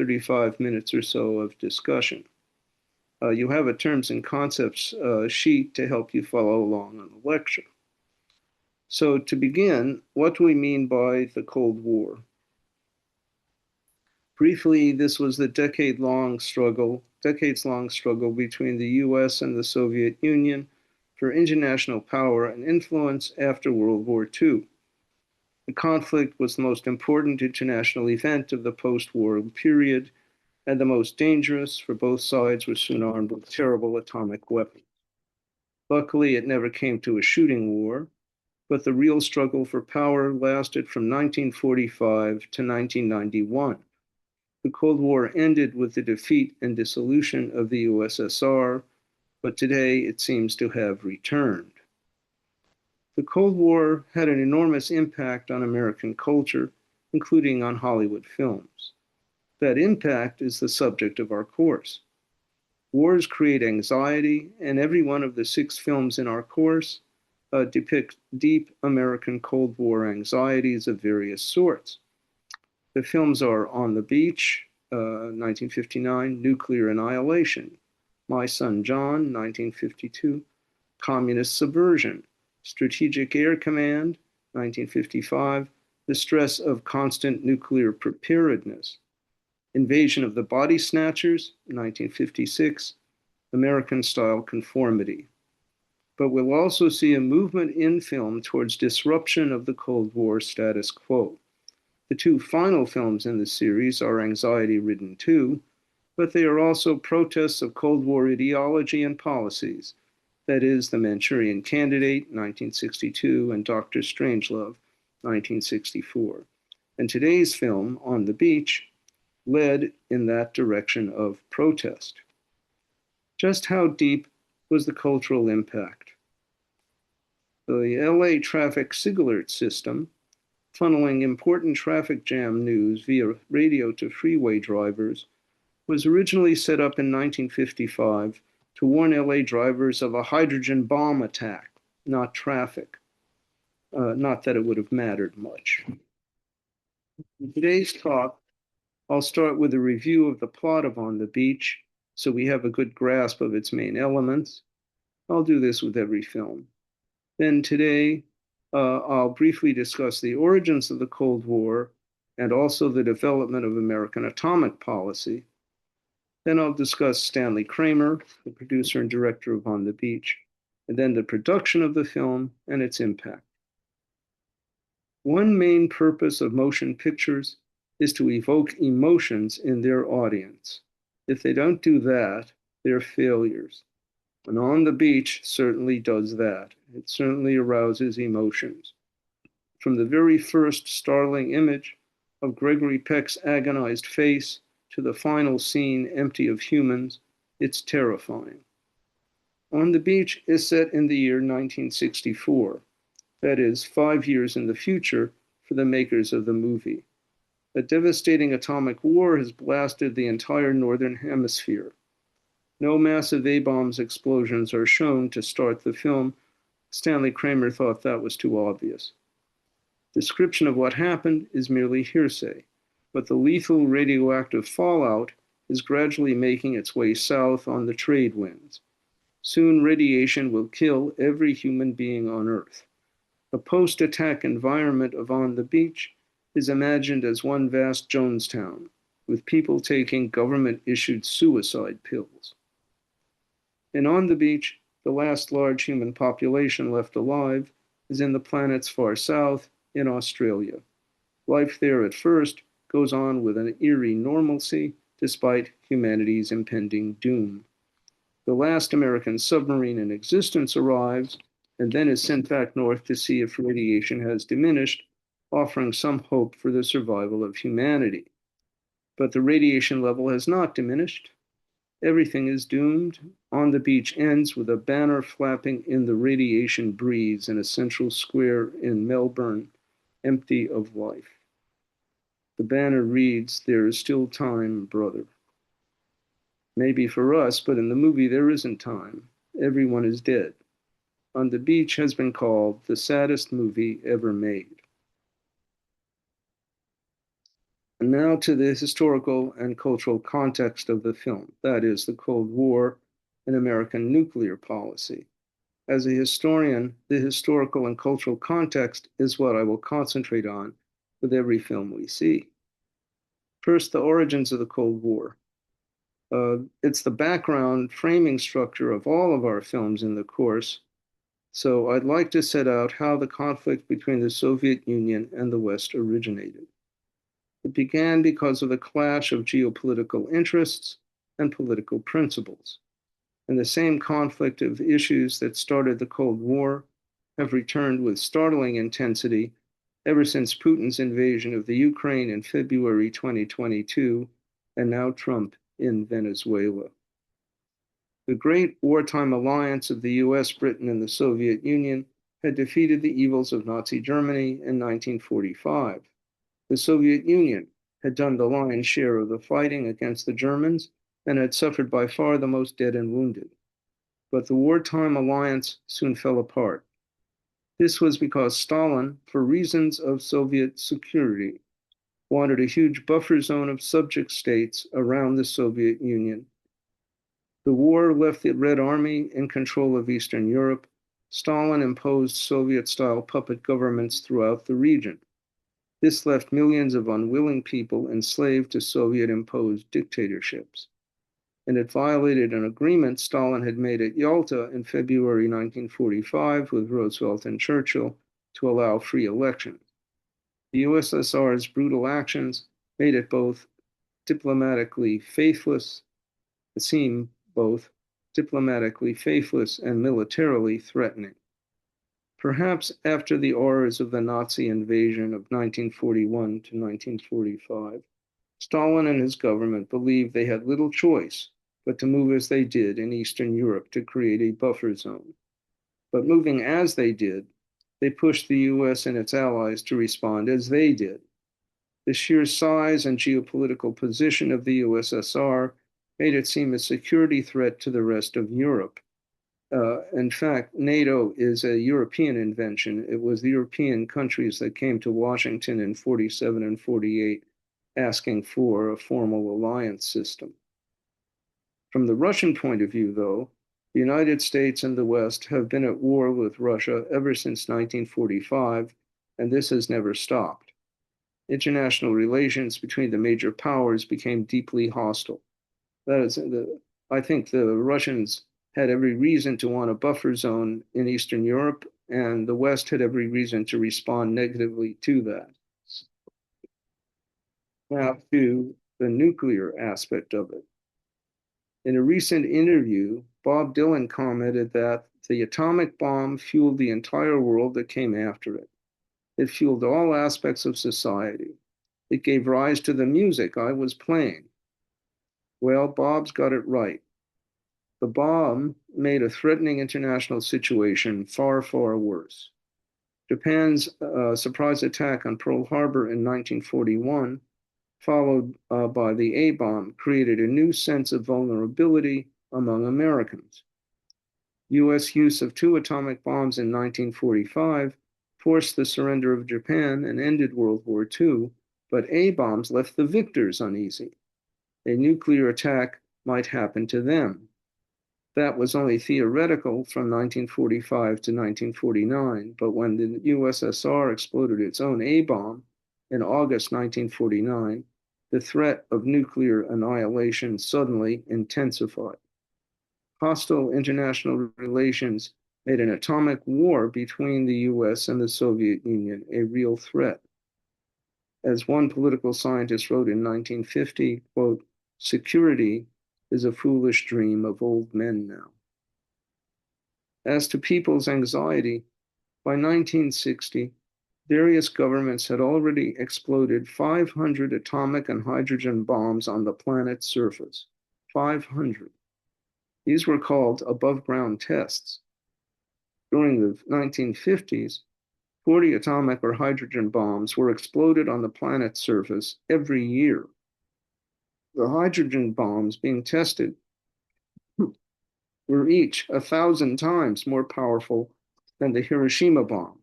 35 minutes or so of discussion. You have a terms and concepts sheet to help you follow along on the lecture. So to begin, what do we mean by the Cold War? Briefly, this was the decades-long struggle between the US and the Soviet Union for international power and influence after World War II. The conflict was the most important international event of the post-war period and the most dangerous, for both sides were soon armed with terrible atomic weapons. Luckily, it never came to a shooting war, but the real struggle for power lasted from 1945 to 1991. The Cold War ended with the defeat and dissolution of the USSR, but today it seems to have returned. The Cold War had an enormous impact on American culture, including on Hollywood films. That impact is the subject of our course. Wars create anxiety, and every one of the 6 films in our course depict deep American Cold War anxieties of various sorts. The films are On the Beach, 1959, Nuclear Annihilation, My Son John, 1952, Communist Subversion, Strategic Air Command, 1955, The Stress of Constant Nuclear Preparedness, Invasion of the Body Snatchers, 1956, American-Style Conformity. But we'll also see a movement in film towards disruption of the Cold War status quo. The 2 final films in the series are anxiety-ridden too, but they are also protests of Cold War ideology and policies. That is, The Manchurian Candidate, 1962, and Dr. Strangelove, 1964. And today's film, On the Beach, led in that direction of protest. Just how deep was the cultural impact? The LA traffic SIG alert system, funneling important traffic jam news via radio to freeway drivers, was originally set up in 1955 to warn LA drivers of a hydrogen bomb attack, not traffic. Not that it would have mattered much. In today's talk, I'll start with a review of the plot of On the Beach, so we have a good grasp of its main elements. I'll do this with every film. Then today, I'll briefly discuss the origins of the Cold War and also the development of American atomic policy. Then I'll discuss Stanley Kramer, the producer and director of On the Beach, and then the production of the film and its impact. One main purpose of motion pictures is to evoke emotions in their audience. If they don't do that, they're failures. And On the Beach certainly does that. It certainly arouses emotions. From the very first startling image of Gregory Peck's agonized face to the final scene empty of humans, it's terrifying. On the Beach is set in the year 1964. That is, 5 years in the future for the makers of the movie. A devastating atomic war has blasted the entire northern hemisphere. No massive A-bombs explosions are shown to start the film. Stanley Kramer thought that was too obvious. Description of what happened is merely hearsay, but the lethal radioactive fallout is gradually making its way south on the trade winds. Soon radiation will kill every human being on Earth. The post-attack environment of On the Beach is imagined as one vast Jonestown, with people taking government-issued suicide pills. And On the Beach, the last large human population left alive is in the planet's far south in Australia. Life there at first goes on with an eerie normalcy despite humanity's impending doom. The last American submarine in existence arrives and then is sent back north to see if radiation has diminished, offering some hope for the survival of humanity. But the radiation level has not diminished. Everything is doomed. On the Beach ends with a banner flapping in the radiation breeze in a central square in Melbourne, empty of life. The banner reads, "There is still time, brother." Maybe for us, but in the movie there isn't time. Everyone is dead. On the Beach has been called the saddest movie ever made. And now to the historical and cultural context of the film, that is, the Cold War and American nuclear policy. As a historian, the historical and cultural context is what I will concentrate on with every film we see. First, the origins of the Cold War. It's the background framing structure of all of our films in the course. So I'd like to set out how the conflict between the Soviet Union and the West originated. It began because of the clash of geopolitical interests and political principles. And the same conflict of issues that started the Cold War have returned with startling intensity ever since Putin's invasion of the Ukraine in February 2022, and now Trump in Venezuela. The great wartime alliance of the US, Britain, and the Soviet Union had defeated the evils of Nazi Germany in 1945. The Soviet Union had done the lion's share of the fighting against the Germans and had suffered by far the most dead and wounded. But the wartime alliance soon fell apart. This was because Stalin, for reasons of Soviet security, wanted a huge buffer zone of subject states around the Soviet Union. The war left the Red Army in control of Eastern Europe. Stalin imposed Soviet-style puppet governments throughout the region. This left millions of unwilling people enslaved to Soviet-imposed dictatorships. And it violated an agreement Stalin had made at Yalta in February 1945 with Roosevelt and Churchill to allow free elections. The USSR's brutal actions made it both diplomatically faithless, both diplomatically faithless and militarily threatening. Perhaps after the horrors of the Nazi invasion of 1941 to 1945, Stalin and his government believed they had little choice but to move as they did in Eastern Europe to create a buffer zone. But moving as they did, they pushed the US and its allies to respond as they did. The sheer size and geopolitical position of the USSR made it seem a security threat to the rest of Europe. In fact, NATO is a European invention. It was the European countries that came to Washington in 47 and 48 asking for a formal alliance system. From the Russian point of view, though, the United States and the West have been at war with Russia ever since 1945, and this has never stopped. International relations between the major powers became deeply hostile. That is, I think the Russians had every reason to want a buffer zone in Eastern Europe, and the West had every reason to respond negatively to that. Now to the nuclear aspect of it. In a recent interview, Bob Dylan commented that the atomic bomb fueled the entire world that came after it. It fueled all aspects of society. It gave rise to the music I was playing. Well, Bob's got it right. The bomb made a threatening international situation far, far worse. Japan's surprise attack on Pearl Harbor in 1941, followed by the A-bomb, created a new sense of vulnerability among Americans. US use of 2 atomic bombs in 1945 forced the surrender of Japan and ended World War II, but A-bombs left the victors uneasy. A nuclear attack might happen to them. That was only theoretical from 1945 to 1949, but when the USSR exploded its own A-bomb in August 1949, the threat of nuclear annihilation suddenly intensified. Hostile international relations made an atomic war between the US and the Soviet Union a real threat. As one political scientist wrote in 1950, quote, "Security is a foolish dream of old men now." As to people's anxiety, by 1960, various governments had already exploded 500 atomic and hydrogen bombs on the planet's surface. 500. These were called above-ground tests. During the 1950s, 40 atomic or hydrogen bombs were exploded on the planet's surface every year. The hydrogen bombs being tested were each 1,000 times more powerful than the Hiroshima bomb.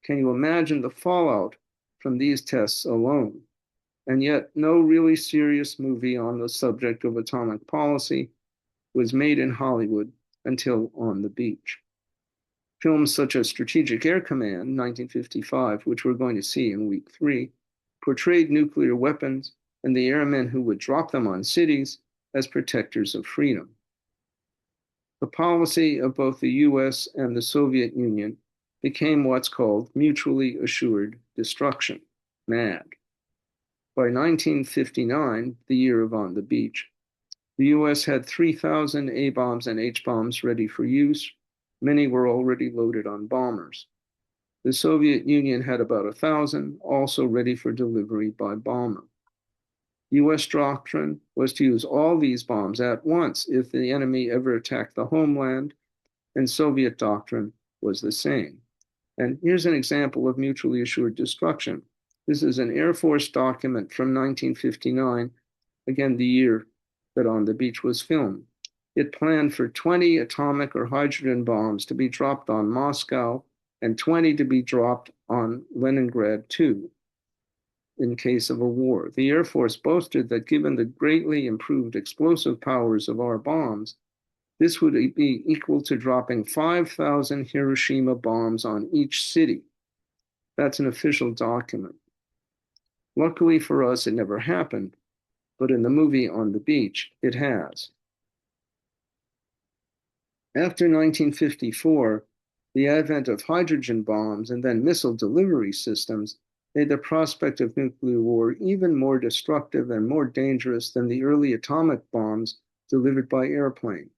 Can you imagine the fallout from these tests alone? And yet, no really serious movie on the subject of atomic policy was made in Hollywood until On the Beach. Films such as Strategic Air Command, 1955, which we're going to see in week 3, portrayed nuclear weapons and the airmen who would drop them on cities as protectors of freedom. The policy of both the US and the Soviet Union became what's called mutually assured destruction, MAD. By 1959, the year of On the Beach, the US had 3,000 A-bombs and H-bombs ready for use. Many were already loaded on bombers. The Soviet Union had about 1,000, also ready for delivery by bomber. US doctrine was to use all these bombs at once if the enemy ever attacked the homeland, and Soviet doctrine was the same. And here's an example of mutually assured destruction. This is an Air Force document from 1959, again, the year that On the Beach was filmed. It planned for 20 atomic or hydrogen bombs to be dropped on Moscow and 20 to be dropped on Leningrad too, in case of a war. The Air Force boasted that given the greatly improved explosive powers of our bombs, this would be equal to dropping 5,000 Hiroshima bombs on each city. That's an official document. Luckily for us, it never happened, but in the movie On the Beach, it has. After 1954, the advent of hydrogen bombs and then missile delivery systems made the prospect of nuclear war even more destructive and more dangerous than the early atomic bombs delivered by airplane.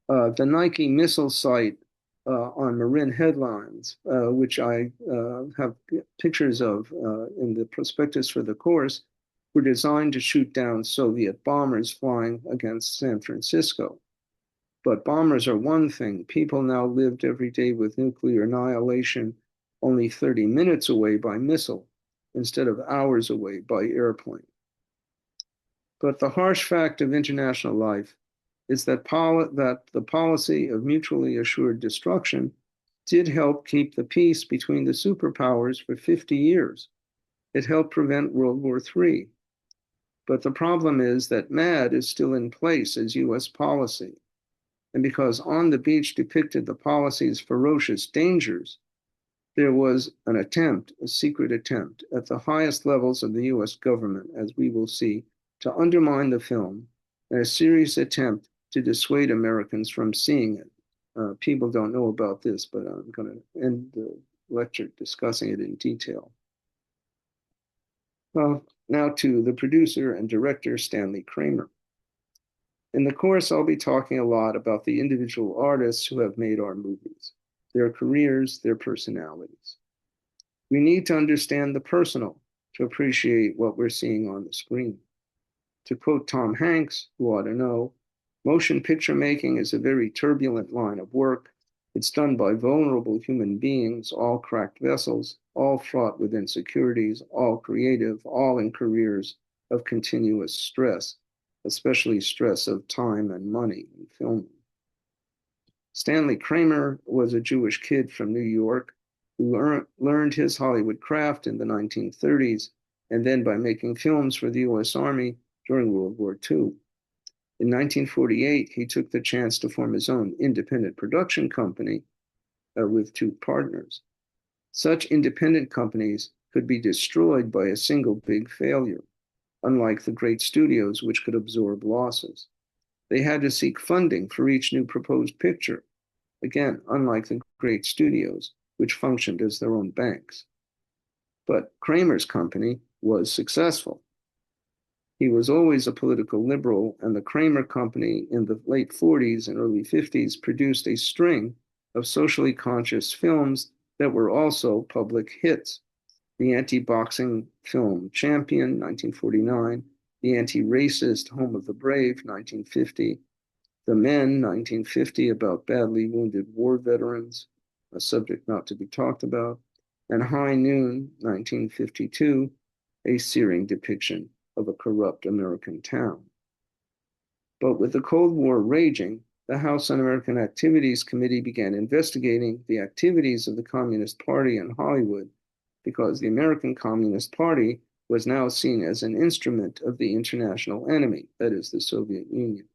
The Nike missile site on Marin headlines, which I have pictures of in the prospectus for the course, were designed to shoot down Soviet bombers flying against San Francisco. But bombers are one thing. People now lived every day with nuclear annihilation only 30 minutes away by missile instead of hours away by airplane. But the harsh fact of international life is that the policy of mutually assured destruction did help keep the peace between the superpowers for 50 years. It helped prevent World War III. But the problem is that MAD is still in place as US policy. And because On the Beach depicted the policy's ferocious dangers, there was an attempt, a secret attempt, at the highest levels of the US government, as we will see, to undermine the film, and a serious attempt to dissuade Americans from seeing it. People don't know about this, but I'm going to end the lecture discussing it in detail. Now to the producer and director, Stanley Kramer. In the course, I'll be talking a lot about the individual artists who have made our movies, their careers, their personalities. We need to understand the personal to appreciate what we're seeing on the screen. To quote Tom Hanks, who ought to know, motion picture making is a very turbulent line of work. It's done by vulnerable human beings, all cracked vessels, all fraught with insecurities, all creative, all in careers of continuous stress, especially stress of time and money in filming. Stanley Kramer was a Jewish kid from New York who learned his Hollywood craft in the 1930s, and then by making films for the US Army during World War II. In 1948, he took the chance to form his own independent production company with 2 partners. Such independent companies could be destroyed by a single big failure, unlike the great studios, which could absorb losses. They had to seek funding for each new proposed picture, again, unlike the great studios, which functioned as their own banks. But Kramer's company was successful. He was always a political liberal, and the Kramer Company in the late 40s and early 50s produced a string of socially conscious films that were also public hits. The anti-boxing film Champion, 1949, the anti-racist Home of the Brave, 1950, The Men, 1950, about badly wounded war veterans, a subject not to be talked about, and High Noon, 1952, a searing depiction of a corrupt American town. But with the Cold War raging, the House Un-American Activities Committee began investigating the activities of the Communist Party in Hollywood because the American Communist Party was now seen as an instrument of the international enemy, that is, the Soviet Union.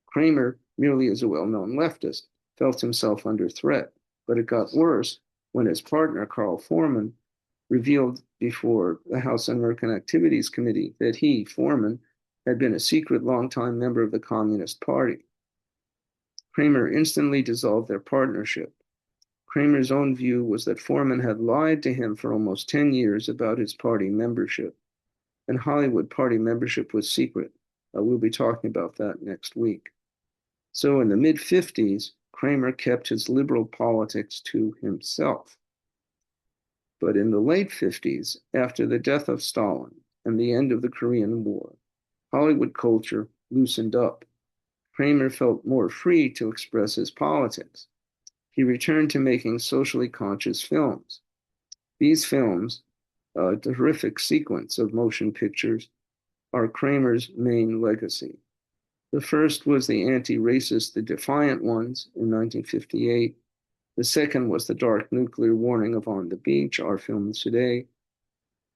Kramer, merely as a well-known leftist, felt himself under threat, but it got worse when his partner, Carl Foreman, revealed before the House Un-American Activities Committee that he, Foreman, had been a secret longtime member of the Communist Party. Kramer instantly dissolved their partnership. Kramer's own view was that Foreman had lied to him for almost 10 years about his party membership, and Hollywood party membership was secret. We'll be talking about that next week. So in the mid-50s, Kramer kept his liberal politics to himself. But in the late 50s, after the death of Stalin and the end of the Korean War, Hollywood culture loosened up. Kramer felt more free to express his politics. He returned to making socially conscious films. These films, a terrific sequence of motion pictures, are Kramer's main legacy. The first was the anti-racist The Defiant Ones in 1958. The second was the dark nuclear warning of On the Beach, our film today.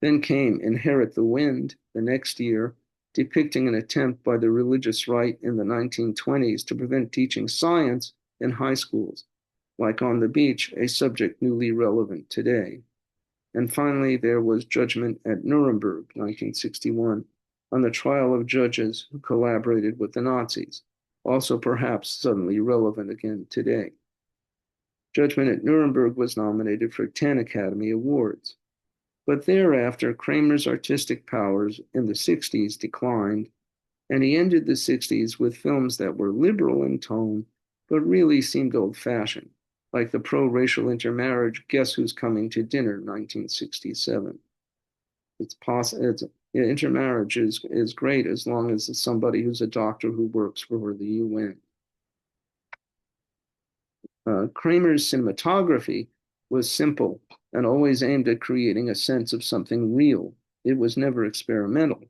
Then came Inherit the Wind the next year, depicting an attempt by the religious right in the 1920s to prevent teaching science in high schools, like On the Beach, a subject newly relevant today. And finally, there was Judgment at Nuremberg, 1961, on the trial of judges who collaborated with the Nazis, also perhaps suddenly relevant again today. Judgment at Nuremberg was nominated for 10 Academy Awards. But thereafter, Kramer's artistic powers in the 60s declined, and he ended the 60s with films that were liberal in tone, but really seemed old-fashioned, like the pro-racial intermarriage Guess Who's Coming to Dinner, 1967. Intermarriage is great as long as it's somebody who's a doctor who works for the UN. Kramer's cinematography was simple and always aimed at creating a sense of something real. It was never experimental.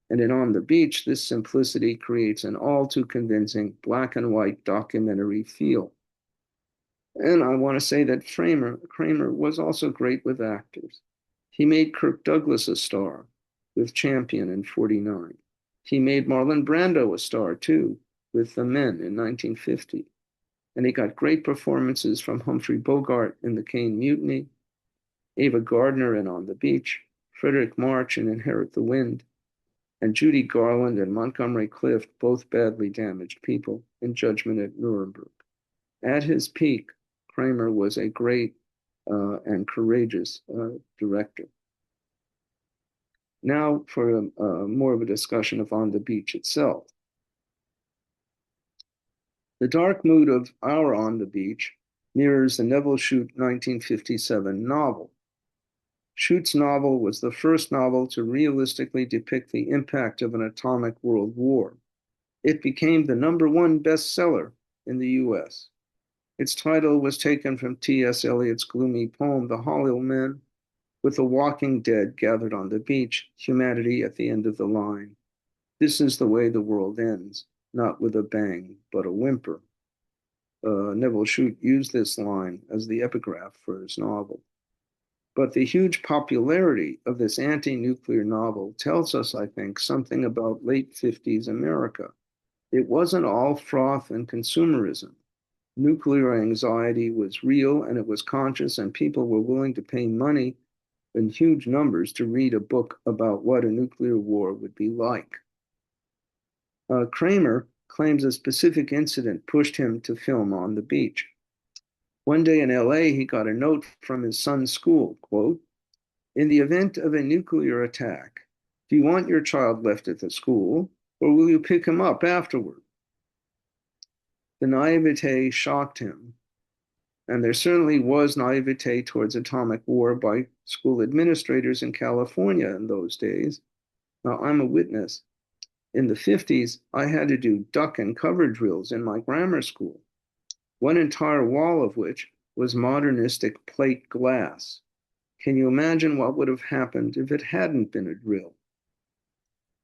And in On the Beach, this simplicity creates an all too convincing black and white documentary feel. And I want to say that Kramer was also great with actors. He made Kirk Douglas a star with Champion in '49. He made Marlon Brando a star too with The Men in 1950. And he got great performances from Humphrey Bogart in The Caine Mutiny, Ava Gardner in On the Beach, Frederick March in Inherit the Wind, and Judy Garland and Montgomery Clift, both badly damaged people, in Judgment at Nuremberg. At his peak, Kramer was a great and courageous director. Now for more of a discussion of On the Beach itself. The dark mood of our On the Beach mirrors the Nevil Shute 1957 novel. Shute's novel was the first novel to realistically depict the impact of an atomic world war. It became the #1 bestseller in the US. Its title was taken from T.S. Eliot's gloomy poem, The Hollow Men, with the walking dead gathered on the beach, humanity at the end of the line. This is the way the world ends, not with a bang, but a whimper. Nevil Shute used this line as the epigraph for his novel. But the huge popularity of this anti-nuclear novel tells us, I think, something about late 50s America. It wasn't all froth and consumerism. Nuclear anxiety was real and it was conscious, and people were willing to pay money in huge numbers to read a book about what a nuclear war would be like. Kramer claims a specific incident pushed him to film On the Beach. One day in LA, he got a note from his son's school, quote, "In the event of a nuclear attack, do you want your child left at the school, or will you pick him up afterward?" The naivete shocked him, and there certainly was naivete towards atomic war by school administrators in California in those days. Now, I'm a witness. In the 50s, I had to do duck and cover drills in my grammar school, one entire wall of which was modernistic plate glass. Can you imagine what would have happened if it hadn't been a drill?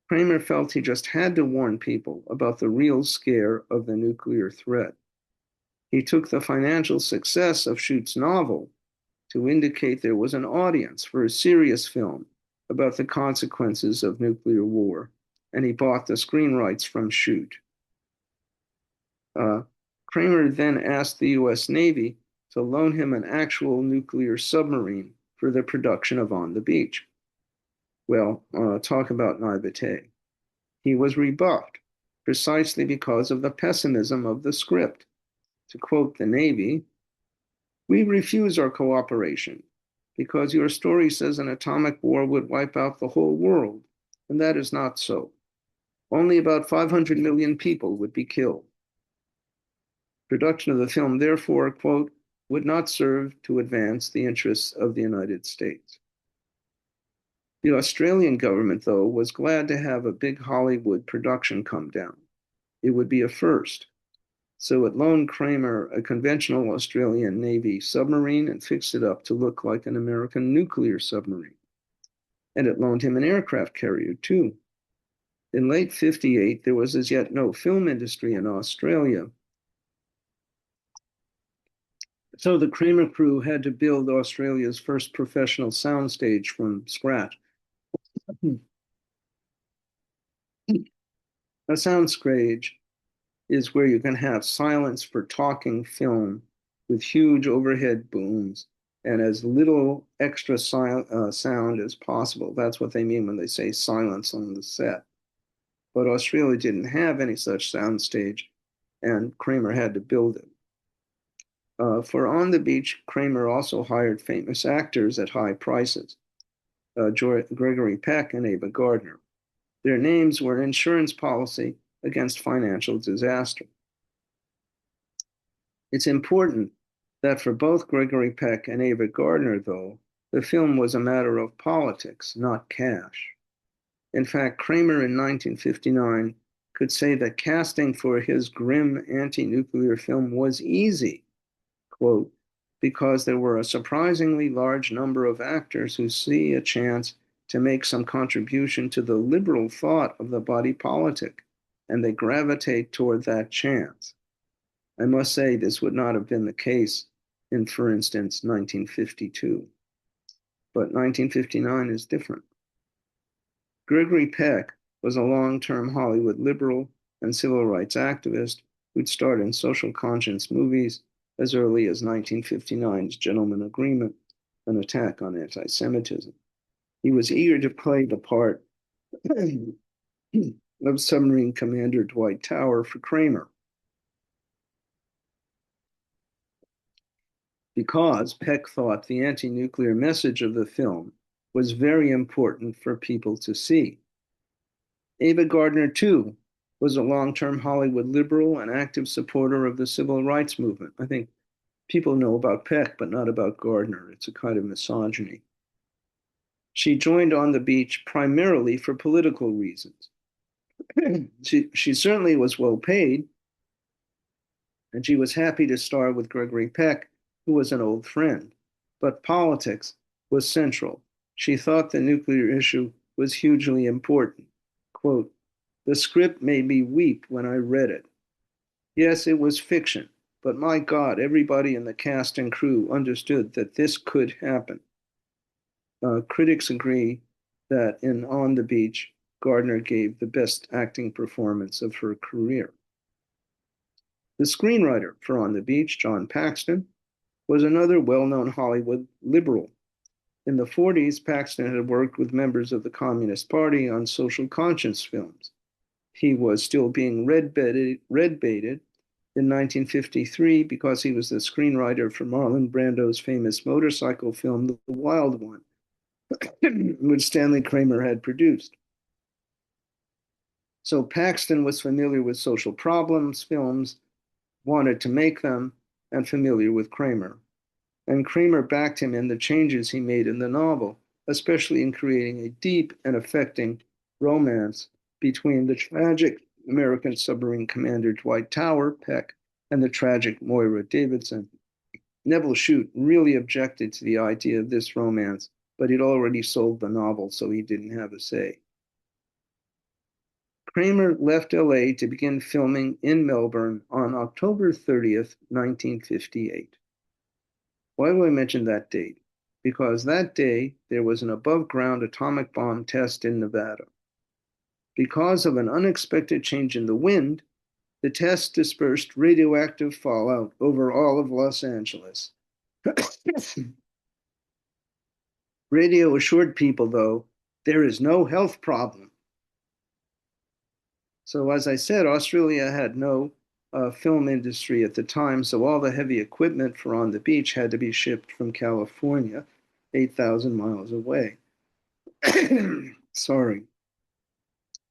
Kramer felt he just had to warn people about the real scare of the nuclear threat. He took the financial success of Shute's novel to indicate there was an audience for a serious film about the consequences of nuclear war, and he bought the screen rights from Shoot. Kramer then asked the U.S. Navy to loan him an actual nuclear submarine for the production of On the Beach. Well, talk about naivete. He was rebuffed precisely because of the pessimism of the script. To quote the Navy, "We refuse our cooperation because your story says an atomic war would wipe out the whole world, and that is not so. Only about 500 million people would be killed. Production of the film, therefore, quote, would not serve to advance the interests of the United States." The Australian government, though, was glad to have a big Hollywood production come down. It would be a first. So it loaned Kramer a conventional Australian Navy submarine and fixed it up to look like an American nuclear submarine. And it loaned him an aircraft carrier, too. In late '58, there was as yet no film industry in Australia. So the Kramer crew had to build Australia's first professional soundstage from scratch. A soundstage is where you can have silence for talking film with huge overhead booms and as little extra sound as possible. That's what they mean when they say silence on the set. But Australia didn't have any such soundstage, and Kramer had to build it. For On the Beach, Kramer also hired famous actors at high prices, Gregory Peck and Ava Gardner. Their names were an insurance policy against financial disaster. It's important that for both Gregory Peck and Ava Gardner, though, the film was a matter of politics, not cash. In fact, Kramer in 1959 could say that casting for his grim anti-nuclear film was easy, quote, because there were a surprisingly large number of actors who see a chance to make some contribution to the liberal thought of the body politic, and they gravitate toward that chance. I must say this would not have been the case in, for instance, 1952. But 1959 is different. Gregory Peck was a long-term Hollywood liberal and civil rights activist who'd starred in social conscience movies as early as 1959's Gentleman Agreement, an attack on anti-Semitism. He was eager to play the part of submarine commander Dwight Tower for Kramer, because Peck thought the anti-nuclear message of the film was very important for people to see. Ava Gardner, too, was a long-term Hollywood liberal and active supporter of the civil rights movement. I think people know about Peck, but not about Gardner. It's a kind of misogyny. She joined On the Beach primarily for political reasons. She certainly was well paid, and she was happy to star with Gregory Peck, who was an old friend. But politics was central. She thought the nuclear issue was hugely important. Quote, "The script made me weep when I read it. Yes, it was fiction, but my God, everybody in the cast and crew understood that this could happen." Critics agree that in On the Beach, Gardner gave the best acting performance of her career. The screenwriter for On the Beach, John Paxton, was another well-known Hollywood liberal. In the '40s, Paxton had worked with members of the Communist Party on social conscience films. He was still being red-baited in 1953 because he was the screenwriter for Marlon Brando's famous motorcycle film, The Wild One, which Stanley Kramer had produced. So Paxton was familiar with social problems films, wanted to make them, and familiar with Kramer. And Kramer backed him in the changes he made in the novel, especially in creating a deep and affecting romance between the tragic American submarine commander Dwight Tower, Peck, and the tragic Moira Davidson. Neville Shute really objected to the idea of this romance, but he'd already sold the novel, so he didn't have a say. Kramer left LA to begin filming in Melbourne on October 30th, 1958. Why do I mention that date? because that day there was an above-ground atomic bomb test in Nevada. Because of an unexpected change in the wind, the test dispersed radioactive fallout over all of Los Angeles. Radio assured people, though, there is no health problem. So, as I said, Australia had no film industry at the time, so all the heavy equipment for On the Beach had to be shipped from California, 8,000 miles away. Sorry.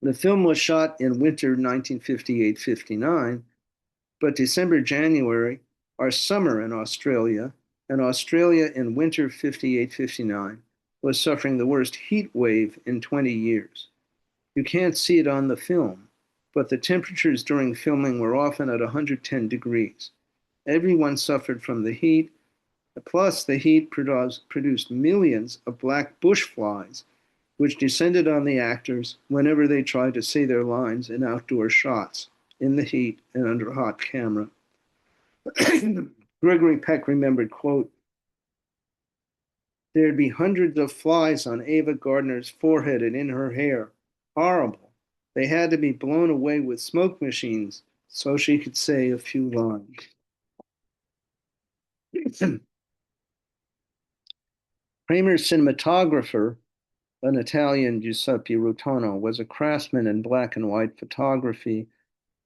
The film was shot in winter 1958-59, but December, January are summer in Australia, and Australia in winter 58-59 was suffering the worst heat wave in 20 years. You can't see it on the film, but the temperatures during filming were often at 110 degrees. Everyone suffered from the heat, plus the heat produced millions of black bush flies, which descended on the actors whenever they tried to say their lines in outdoor shots, in the heat and under hot camera. Gregory Peck remembered, quote, "There'd be hundreds of flies on Ava Gardner's forehead and in her hair. Horrible. They had to be blown away with smoke machines so she could say a few lines." Kramer's cinematographer, an Italian Giuseppe Rotano, was a craftsman in black and white photography,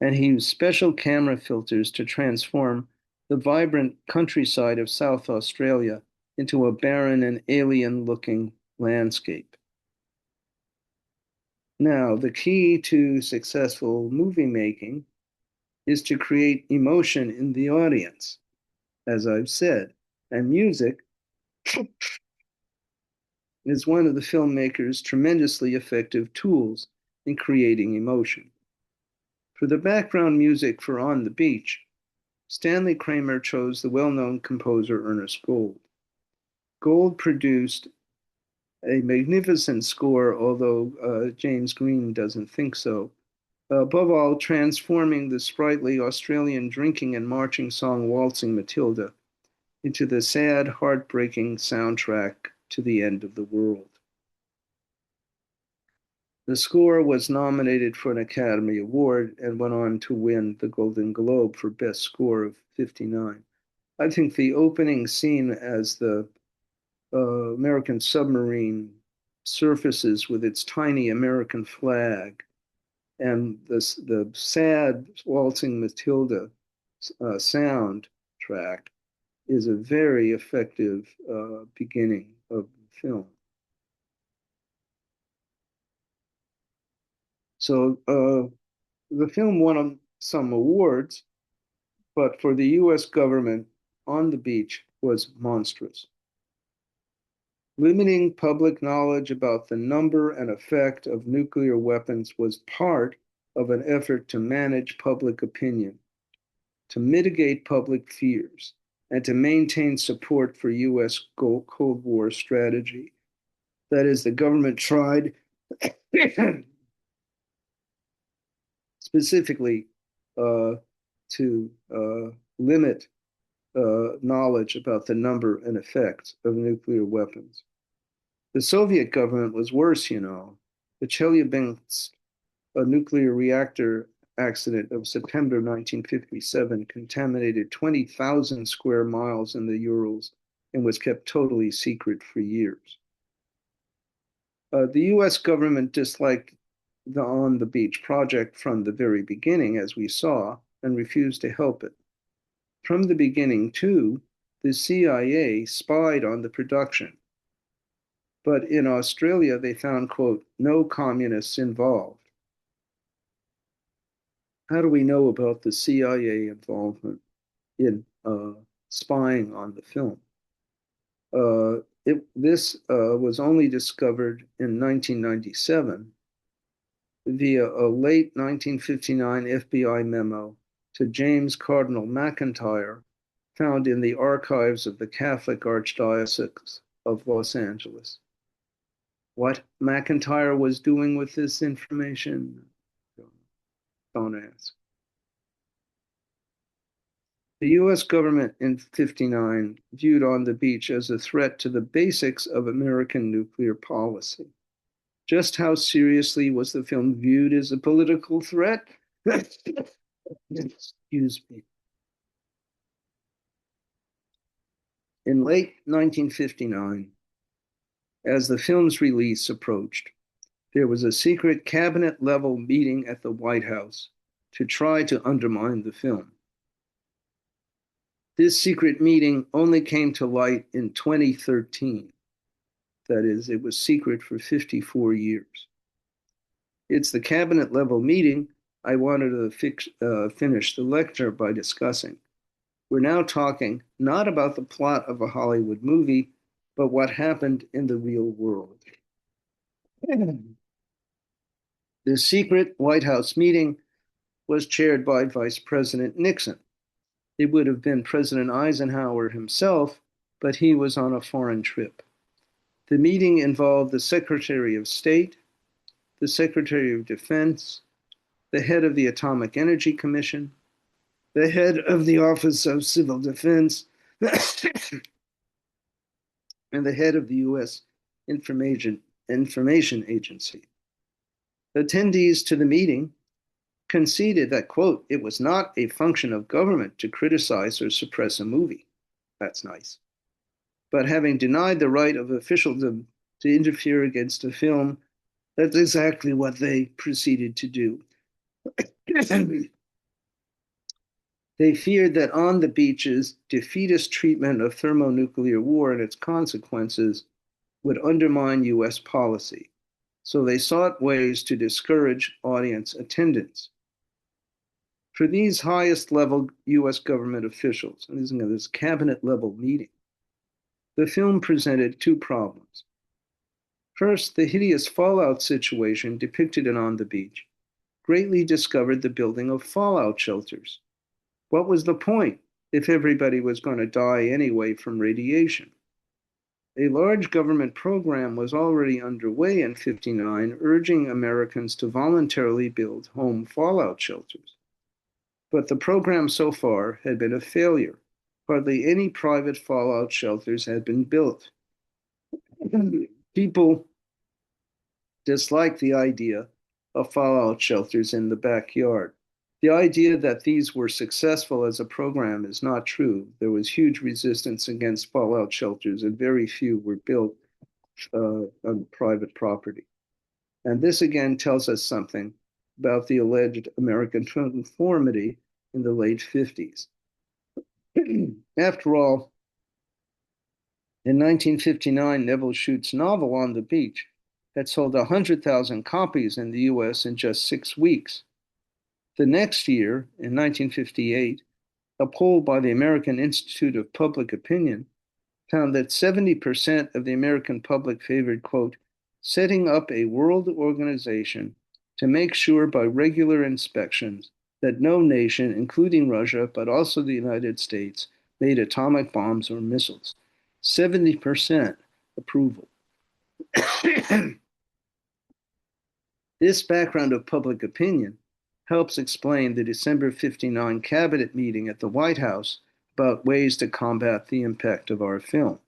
and he used special camera filters to transform the vibrant countryside of South Australia into a barren and alien-looking landscape. Now, the key to successful movie making is to create emotion in the audience, as I've said, and music is one of the filmmaker's tremendously effective tools in creating emotion. For the background music for On the Beach, Stanley Kramer chose the well-known composer Ernest Gold. Gold produced a magnificent score, although James Green doesn't think so. Above all, transforming the sprightly Australian drinking and marching song Waltzing Matilda into the sad, heartbreaking soundtrack to The End of the World. The score was nominated for an Academy Award and went on to win the Golden Globe for Best Score of '59. I think the opening scene as the American submarine surfaces with its tiny American flag and the sad Waltzing Matilda soundtrack is a very effective beginning of the film. So the film won some awards, but for the US government, On the Beach was monstrous. Limiting public knowledge about the number and effect of nuclear weapons was part of an effort to manage public opinion, to mitigate public fears, and to maintain support for US Cold War strategy. That is, the government tried specifically to limit knowledge about the number and effects of nuclear weapons. The Soviet government was worse, you know. The Chelyabinsk nuclear reactor accident of September 1957 contaminated 20,000 square miles in the Urals and was kept totally secret for years. The US government disliked the On the Beach project from the very beginning, as we saw, and refused to help it. From the beginning, too, the CIA spied on the production. But in Australia, they found, quote, no communists involved. How do we know about the CIA involvement in spying on the film? This was only discovered in 1997 via a late 1959 FBI memo to James Cardinal McIntyre, found in the archives of the Catholic Archdiocese of Los Angeles. What McIntyre was doing with this information, don't ask. The U.S. government in 1959 viewed On the Beach as a threat to the basics of American nuclear policy. Just how seriously was the film viewed as a political threat? Excuse me. In late 1959, as the film's release approached, there was a secret cabinet-level meeting at the White House to try to undermine the film. This secret meeting only came to light in 2013. That is, it was secret for 54 years. It's the cabinet-level meeting I wanted to finish the lecture by discussing. We're now talking not about the plot of a Hollywood movie, but what happened in the real world. The secret White House meeting was chaired by Vice President Nixon. It would have been President Eisenhower himself, but he was on a foreign trip. The meeting involved the Secretary of State, the Secretary of Defense, the head of the Atomic Energy Commission, the head of the Office of Civil Defense, and the head of the U.S. Information Agency. Attendees to the meeting conceded that, quote, it was not a function of government to criticize or suppress a movie. That's nice. But having denied the right of officialdom to interfere against a film, that's exactly what they proceeded to do. They feared that On the Beach's defeatist treatment of thermonuclear war and its consequences would undermine U.S. policy. So they sought ways to discourage audience attendance. For these highest level U.S. government officials, and this is this cabinet level meeting, the film presented two problems. First, the hideous fallout situation depicted in On the Beach greatly discovered the building of fallout shelters. What was the point if everybody was going to die anyway from radiation? A large government program was already underway in 1959, urging Americans to voluntarily build home fallout shelters. But the program so far had been a failure. Hardly any private fallout shelters had been built. People disliked the idea of fallout shelters in the backyard. The idea that these were successful as a program is not true. There was huge resistance against fallout shelters, and very few were built on private property. And this again tells us something about the alleged American conformity in the late 50s. After all, in 1959, Nevil Shute's novel On the Beach had sold 100,000 copies in the US in just 6 weeks. The next year, in 1958, a poll by the American Institute of Public Opinion found that 70% of the American public favored, quote, setting up a world organization to make sure by regular inspections that no nation, including Russia, but also the United States, made atomic bombs or missiles. 70% approval. This background of public opinion helps explain the December 1959 cabinet meeting at the White House about ways to combat the impact of our film.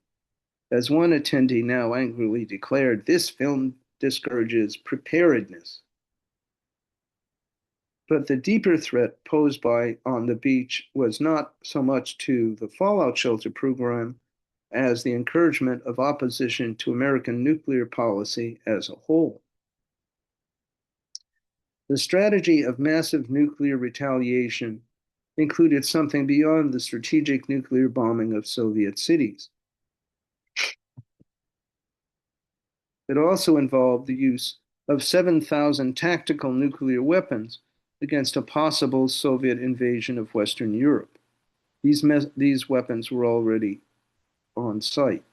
As one attendee now angrily declared, this film discourages preparedness. But the deeper threat posed by On the Beach was not so much to the fallout shelter program as the encouragement of opposition to American nuclear policy as a whole. The strategy of massive nuclear retaliation included something beyond the strategic nuclear bombing of Soviet cities. It also involved the use of 7,000 tactical nuclear weapons against a possible Soviet invasion of Western Europe. These weapons were already on site.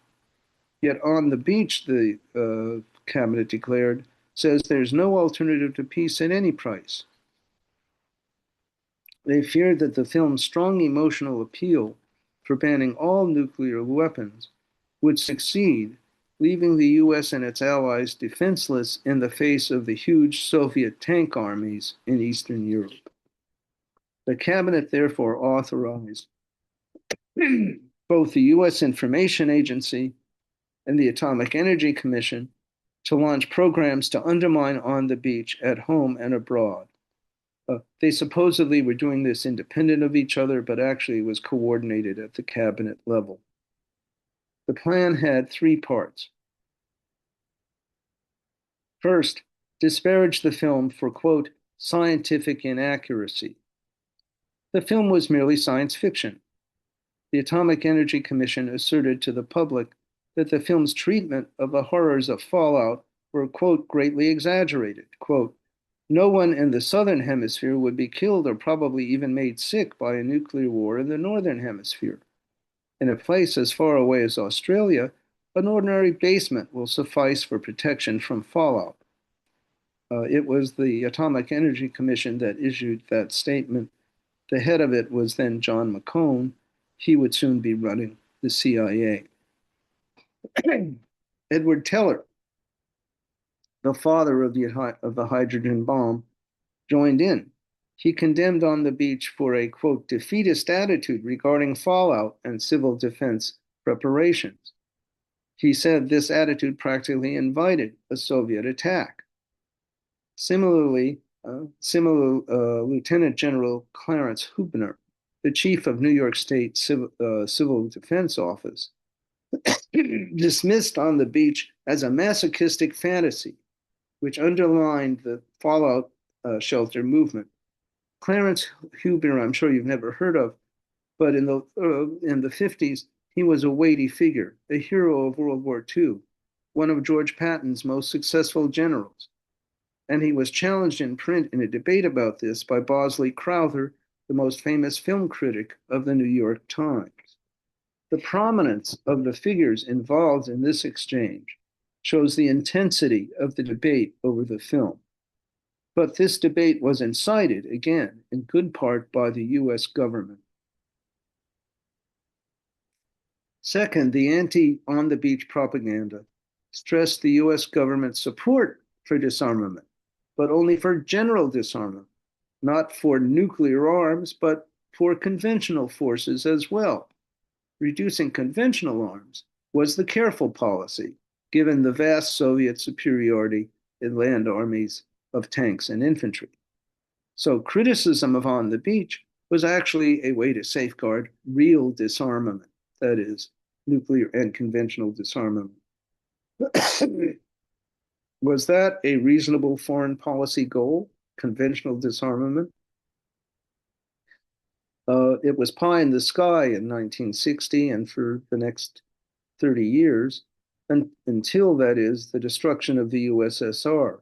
Yet On the Beach, the cabinet declared, says there's no alternative to peace at any price. They feared that the film's strong emotional appeal for banning all nuclear weapons would succeed, leaving the US and its allies defenseless in the face of the huge Soviet tank armies in Eastern Europe. The cabinet therefore authorized both the U.S. Information Agency and the Atomic Energy Commission to launch programs to undermine On the Beach at home and abroad. They supposedly were doing this independent of each other, but actually it was coordinated at the cabinet level. The plan had three parts. First, disparage the film for, quote, scientific inaccuracy. The film was merely science fiction. The Atomic Energy Commission asserted to the public that the film's treatment of the horrors of fallout were, quote, greatly exaggerated. Quote, no one in the southern hemisphere would be killed or probably even made sick by a nuclear war in the northern hemisphere. In a place as far away as Australia, an ordinary basement will suffice for protection from fallout. It was the Atomic Energy Commission that issued that statement. The head of it was then John McCone. He would soon be running the CIA. Edward Teller, the father of the hydrogen bomb, joined in. He condemned On the Beach for a, quote, defeatist attitude regarding fallout and civil defense preparations. He said this attitude practically invited a Soviet attack. Similarly, Lieutenant General Clarence Hubner, the chief of New York State Civil Defense Office, dismissed On the Beach as a masochistic fantasy, which underlined the fallout shelter movement. Clarence Hubner, I'm sure you've never heard of, but in the 50s, he was a weighty figure, a hero of World War II, one of George Patton's most successful generals. And he was challenged in print in a debate about this by Bosley Crowther, the most famous film critic of the New York Times. The prominence of the figures involved in this exchange shows the intensity of the debate over the film. But this debate was incited, again, in good part by the US government. Second, the anti-On the Beach propaganda stressed the US government's support for disarmament, but only for general disarmament, not for nuclear arms, but for conventional forces as well. Reducing conventional arms was the careful policy, given the vast Soviet superiority in land armies of tanks and infantry. So criticism of On the Beach was actually a way to safeguard real disarmament, that is, nuclear and conventional disarmament. Was that a reasonable foreign policy goal, conventional disarmament? It was pie in the sky in 1960 and for the next 30 years, until, that is, the destruction of the USSR.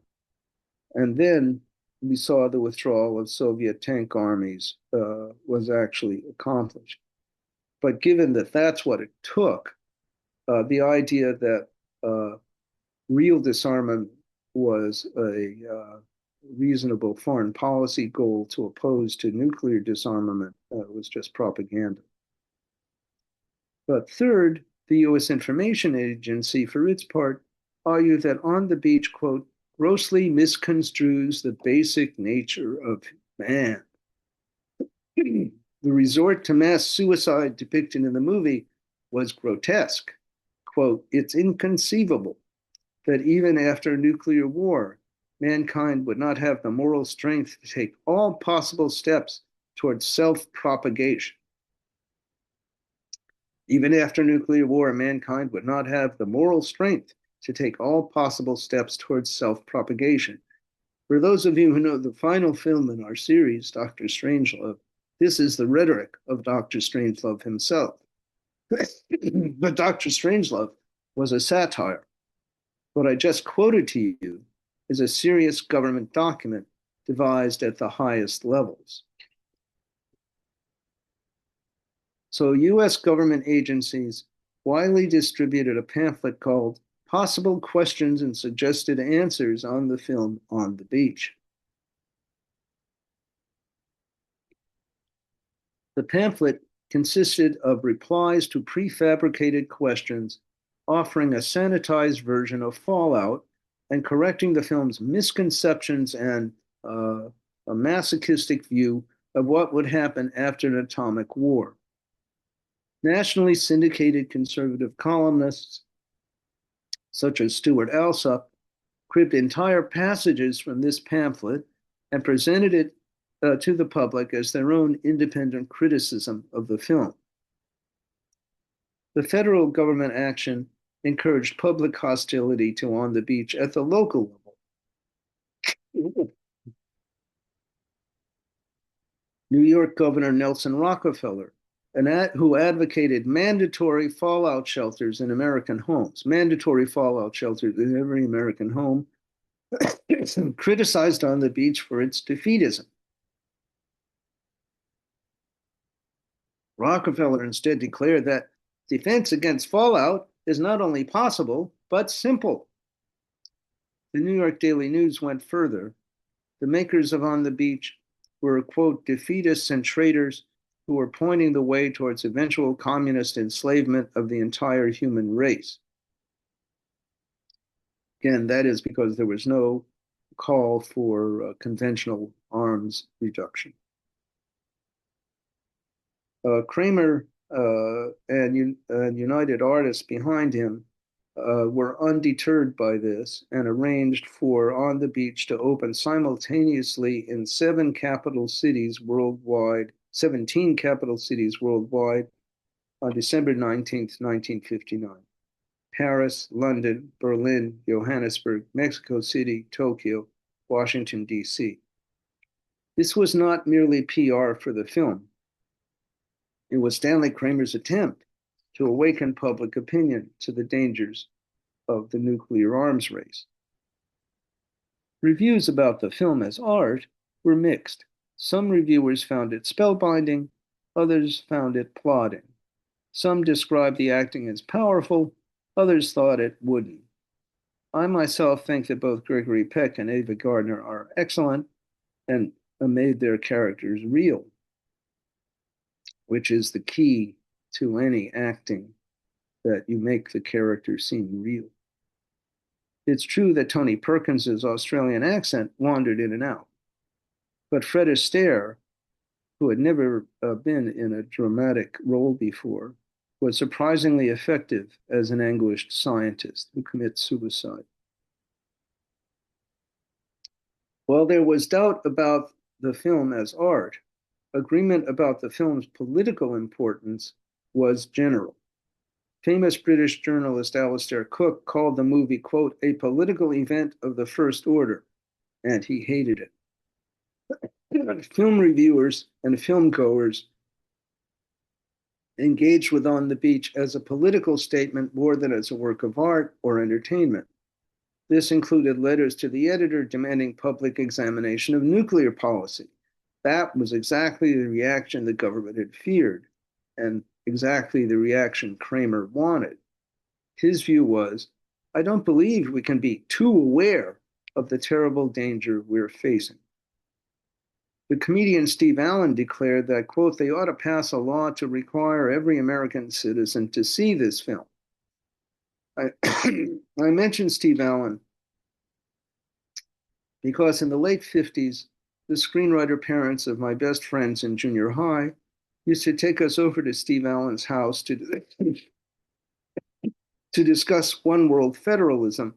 And then we saw the withdrawal of Soviet tank armies was actually accomplished. But given that that's what it took, the idea that real disarmament was a reasonable foreign policy goal to oppose to nuclear disarmament was just propaganda. But third, the U.S. Information Agency, for its part, argued that On the Beach, quote, grossly misconstrues the basic nature of man. The resort to mass suicide depicted in the movie was grotesque. Quote, it's inconceivable that even after a nuclear war, mankind would not have the moral strength to take all possible steps towards self-propagation. Even after nuclear war, mankind would not have the moral strength to take all possible steps towards self-propagation. For those of you who know the final film in our series, Dr. Strangelove, this is the rhetoric of Dr. Strangelove himself. But Dr. Strangelove was a satire. What I just quoted to you is a serious government document devised at the highest levels. So US government agencies widely distributed a pamphlet called Possible Questions and Suggested Answers on the Film On the Beach. The pamphlet consisted of replies to prefabricated questions, offering a sanitized version of Fallout and correcting the film's misconceptions and a masochistic view of what would happen after an atomic war. Nationally syndicated conservative columnists, such as Stuart Alsop, cribbed entire passages from this pamphlet and presented it to the public as their own independent criticism of the film. The federal government action encouraged public hostility to On the Beach at the local level. New York Governor Nelson Rockefeller, who advocated mandatory fallout shelters in American homes, mandatory fallout shelters in every American home, criticized On the Beach for its defeatism. Rockefeller instead declared that defense against fallout is not only possible, but simple. The New York Daily News went further. The makers of On the Beach were, quote, defeatists and traitors who were pointing the way towards eventual communist enslavement of the entire human race. Again, that is because there was no call for conventional arms reduction. Kramer and United Artists behind him were undeterred by this and arranged for On the Beach to open simultaneously in 17 capital cities worldwide on December 19th, 1959. Paris, London, Berlin, Johannesburg, Mexico City, Tokyo, Washington, D.C. This was not merely PR for the film. It was Stanley Kramer's attempt to awaken public opinion to the dangers of the nuclear arms race. Reviews about the film as art were mixed. Some reviewers found it spellbinding, others found it plodding. Some described the acting as powerful, others thought it wooden. I myself think that both Gregory Peck and Ava Gardner are excellent and made their characters real, which is the key to any acting, that you make the character seem real. It's true that Tony Perkins's Australian accent wandered in and out, but Fred Astaire, who had never been in a dramatic role before, was surprisingly effective as an anguished scientist who commits suicide. While there was doubt about the film as art, agreement about the film's political importance was general. Famous British journalist Alistair Cooke called the movie, quote, a political event of the first order, and he hated it. Film reviewers and film goers engaged with On the Beach as a political statement more than as a work of art or entertainment. This included letters to the editor demanding public examination of nuclear policy. That was exactly the reaction the government had feared, and exactly the reaction Kramer wanted. His view was, I don't believe we can be too aware of the terrible danger we're facing. The comedian Steve Allen declared that, quote, they ought to pass a law to require every American citizen to see this film. I mentioned Steve Allen because in the late 50s, the screenwriter parents of my best friends in junior high used to take us over to Steve Allen's house to discuss one world federalism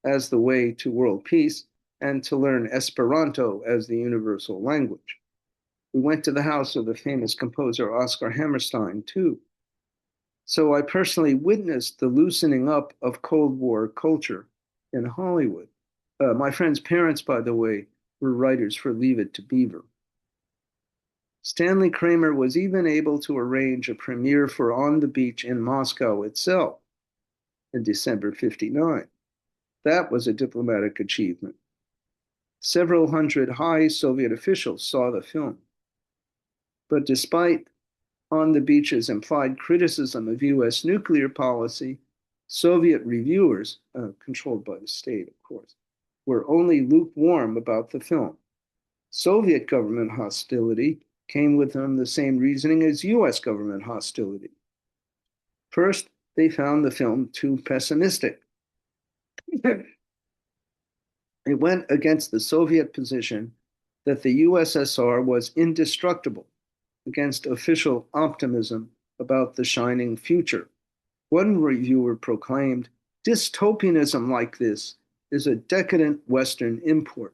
as the way to world peace and to learn Esperanto as the universal language. We went to the house of the famous composer Oscar Hammerstein, too. So I personally witnessed the loosening up of Cold War culture in Hollywood. My friend's parents, by the way, were writers for Leave It to Beaver. Stanley Kramer was even able to arrange a premiere for On the Beach in Moscow itself in December '59. That was a diplomatic achievement. Several hundred high Soviet officials saw the film. But despite On the Beach's implied criticism of US nuclear policy, Soviet reviewers, controlled by the state, of course, were only lukewarm about the film. Soviet government hostility came within the same reasoning as US government hostility. First, they found the film too pessimistic. It went against the Soviet position that the USSR was indestructible, against official optimism about the shining future. One reviewer proclaimed, dystopianism like this is a decadent Western import.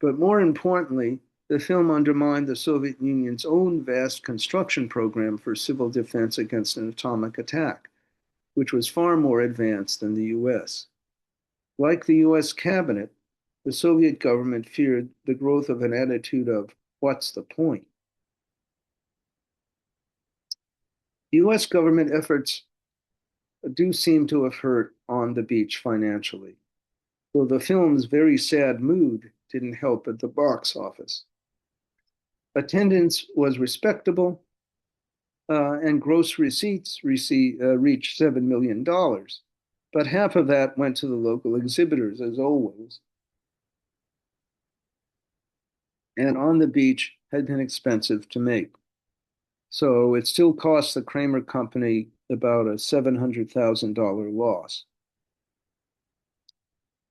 But more importantly, the film undermined the Soviet Union's own vast construction program for civil defense against an atomic attack, which was far more advanced than the US. Like the US cabinet, the Soviet government feared the growth of an attitude of, what's the point? US government efforts do seem to have hurt On the Beach financially, though the film's very sad mood didn't help at the box office. Attendance was respectable, and gross receipts reached $7 million. But half of that went to the local exhibitors, as always. And On the Beach had been expensive to make. So it still cost the Kramer Company about a $700,000 loss.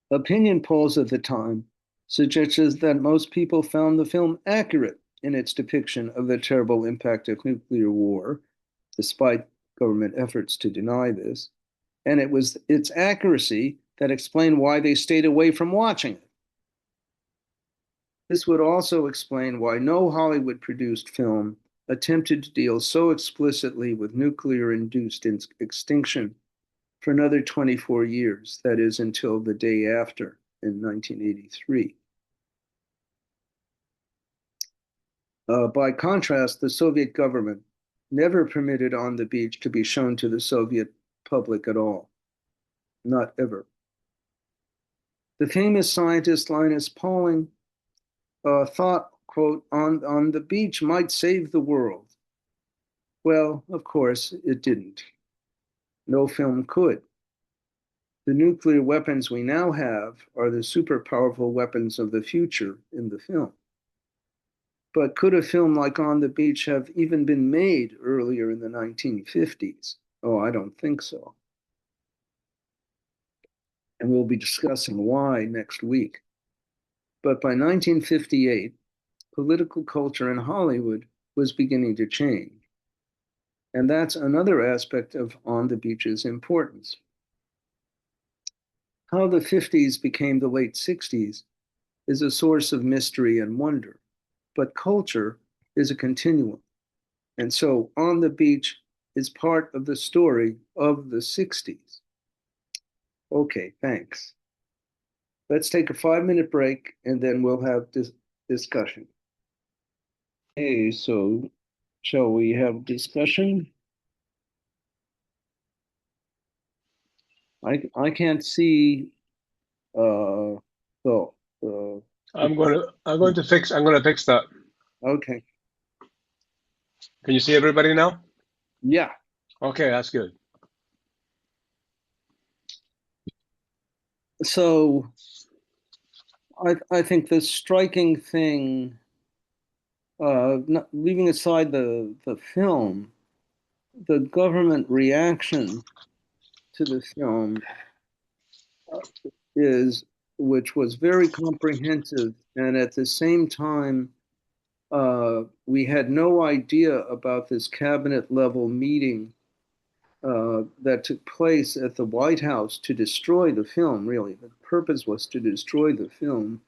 Opinion polls at the time suggested that most people found the film accurate in its depiction of the terrible impact of nuclear war, despite government efforts to deny this. And it was its accuracy that explained why they stayed away from watching it. This would also explain why no Hollywood-produced film attempted to deal so explicitly with nuclear-induced extinction for another 24 years, that is, until the day after, in 1983. By contrast, the Soviet government never permitted On the Beach to be shown to the Soviet public at all. Not ever. The famous scientist Linus Pauling thought, quote, on the beach might save the world. Well, of course, it didn't. No film could. The nuclear weapons we now have are the super powerful weapons of the future in the film. But could a film like On the Beach have even been made earlier in the 1950s? Oh, I don't think so. And we'll be discussing why next week. But by 1958, political culture in Hollywood was beginning to change. And that's another aspect of On the Beach's importance. How the 50s became the late 60s is a source of mystery and wonder, but culture is a continuum. And so On the Beach is part of the story of the 60s. Okay, thanks. Let's take a 5-minute break and then we'll have this discussion. Okay, so shall we have discussion? I can't see so I'm going to fix that. okay. Can you see everybody now? Yeah. Okay, that's good. So I think the striking thing, leaving aside the film, the government reaction to the film is, which was very comprehensive, and at the same time, we had no idea about this cabinet level meeting that took place at the White House to destroy the film, really. The purpose was to destroy the film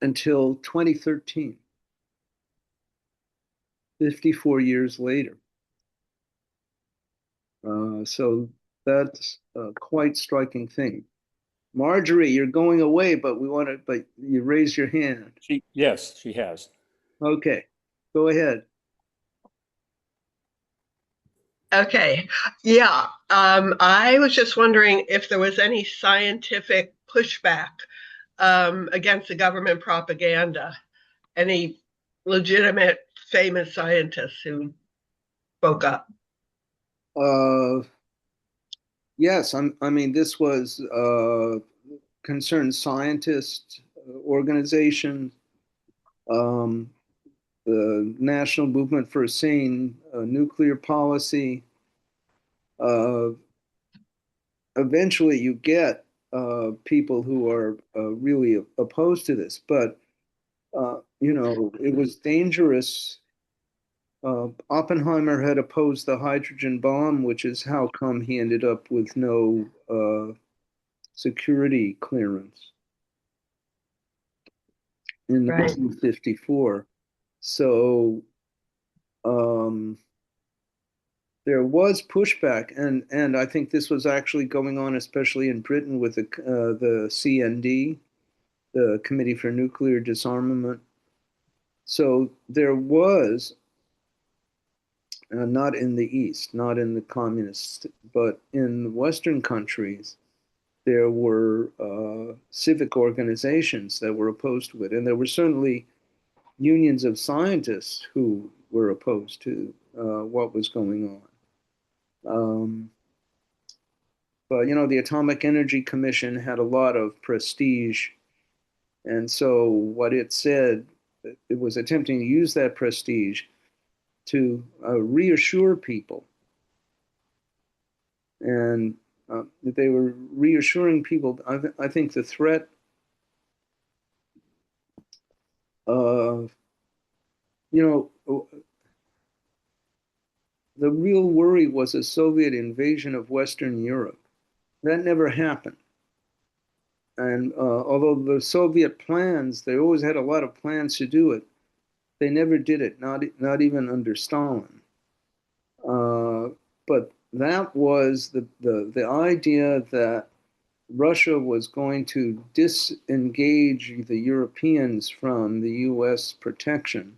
until 2013, 54 years later. So that's a quite striking thing. Marjorie, you're going away, but but you raise your hand. Yes, she has. Okay, go ahead. Okay. Yeah. I was just wondering if there was any scientific pushback against the government propaganda, any legitimate famous scientists who spoke up. Uh, yes, I mean, this was concerned scientist organization, um, the National Movement for a Sane Nuclear Policy. Uh, Eventually, you get people who are really opposed to this, but it was dangerous. Oppenheimer had opposed the hydrogen bomb, which is how come he ended up with no security clearance in Right. 1954. So um, there was pushback, and I think this was actually going on, especially in Britain, with the CND, the Committee for Nuclear Disarmament. So there was, not in the East, not in the communists, but in Western countries, there were civic organizations that were opposed to it. And there were certainly unions of scientists who were opposed to what was going on. But, the Atomic Energy Commission had a lot of prestige. And so what it said, it was attempting to use that prestige to reassure people. And they were reassuring people. I think the threat of, the real worry was a Soviet invasion of Western Europe. That never happened. And although the Soviet plans, they always had a lot of plans to do it, they never did it, not even under Stalin. But that was the idea that Russia was going to disengage the Europeans from the US protection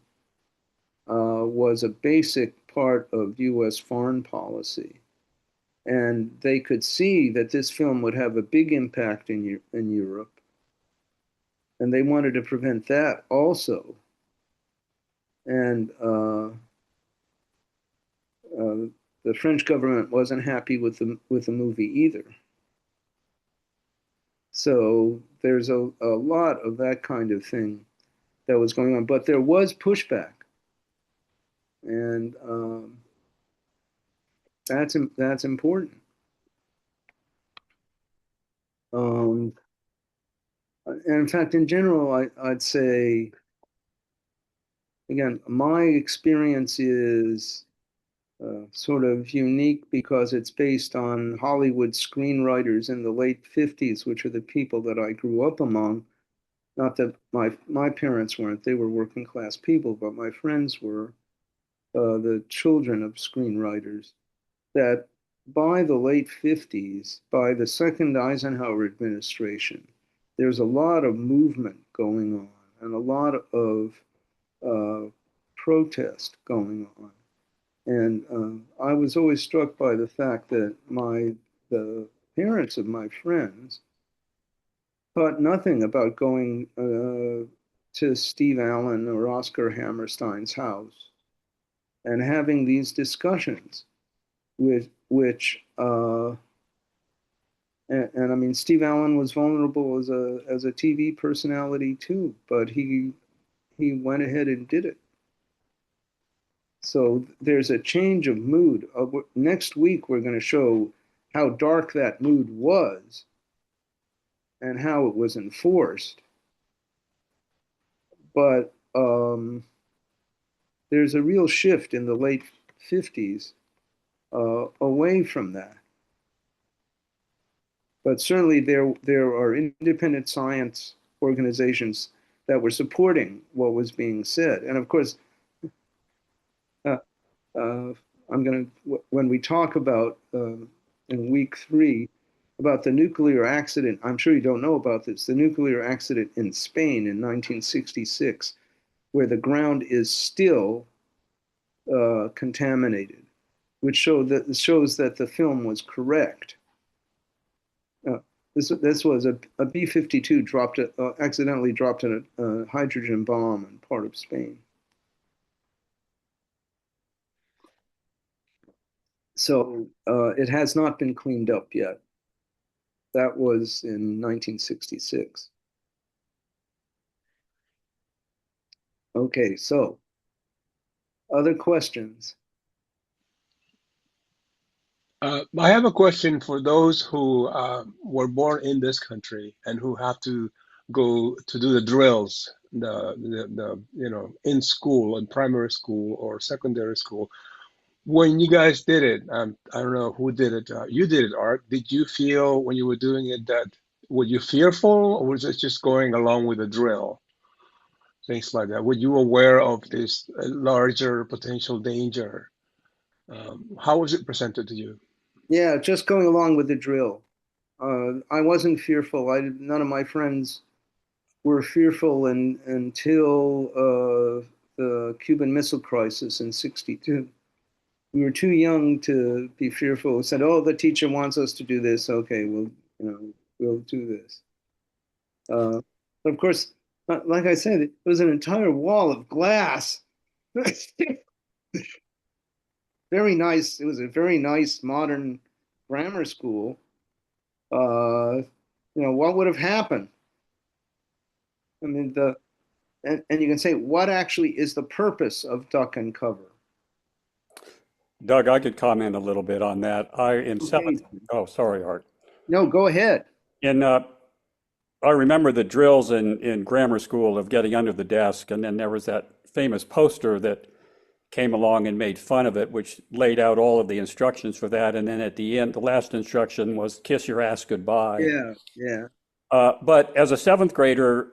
was a basic part of US foreign policy. And they could see that this film would have a big impact in Europe. And they wanted to prevent that also. And the French government wasn't happy with the movie either. So there's a lot of that kind of thing that was going on, but there was pushback, and that's important. And in fact, in general, I'd say, again, my experience is sort of unique because it's based on Hollywood screenwriters in the late 50s, which are the people that I grew up among. Not that my parents weren't, they were working class people, but my friends were the children of screenwriters. That by the late 50s, by the second Eisenhower administration, there's a lot of movement going on and a lot of protest going on. And I was always struck by the fact that the parents of my friends thought nothing about going to Steve Allen or Oscar Hammerstein's house and having these discussions with which and I mean Steve Allen was vulnerable as a TV personality too, but he went ahead and did it. So there's a change of mood. Next week we're going to show how dark that mood was and how it was enforced. But there's a real shift in the late 50s away from that. But certainly there are independent science organizations that were supporting what was being said. And of course, I'm going to, when we talk about in week 3 about the nuclear accident, I'm sure you don't know about this, the nuclear accident in Spain in 1966, where the ground is still contaminated, which shows that the film was correct. This was a B-52 accidentally dropped a hydrogen bomb in part of Spain. So it has not been cleaned up yet. That was in 1966. Okay, so other questions? I have a question for those who were born in this country and who have to go to do the drills in school, in primary school or secondary school. When you guys did it, I don't know who did it. You did it, Art. Did you feel when you were doing it that were you fearful, or was it just going along with the drill? Things like that. Were you aware of this larger potential danger? How was it presented to you? Yeah, just going along with the drill. I wasn't fearful. None of my friends were fearful until the Cuban Missile Crisis in '62. We were too young to be fearful. We said, "Oh, the teacher wants us to do this. Okay, we'll do this." But of course, like I said, it was an entire wall of glass. Very nice. It was a very nice modern grammar school. What would have happened? I mean, and you can say, what actually is the purpose of duck and cover? Doug, I could comment a little bit on that. In Okay. seventh, oh, sorry, Art. No, go ahead. In I remember the drills in grammar school of getting under the desk, and then there was that famous poster that came along and made fun of it, which laid out all of the instructions for that. And then at the end, the last instruction was kiss your ass goodbye. Yeah, yeah. But as a seventh grader,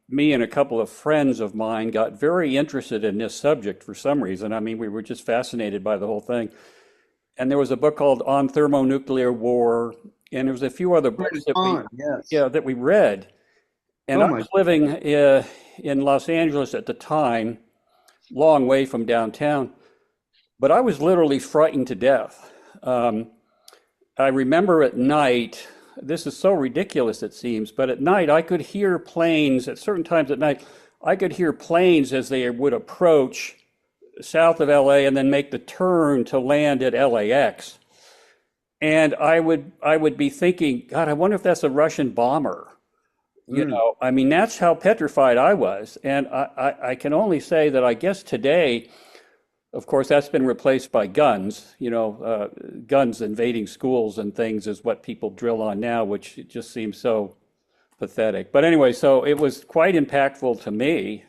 me and a couple of friends of mine got very interested in this subject for some reason. I mean, we were just fascinated by the whole thing. And there was a book called On Thermonuclear War, and there was a few other books Yes. that we read. And Oh I my. was living in Los Angeles at the time, long way from downtown, but I was literally frightened to death. I remember at night, this is so ridiculous it seems, but at night I could hear planes, at certain times at night, I could hear planes as they would approach south of LA and then make the turn to land at LAX. And I would be thinking, God, I wonder if that's a Russian bomber. I mean, that's how petrified I was. And I can only say that I guess today, of course, that's been replaced by guns. Guns invading schools and things is what people drill on now, which just seems so pathetic. But anyway, so it was quite impactful to me,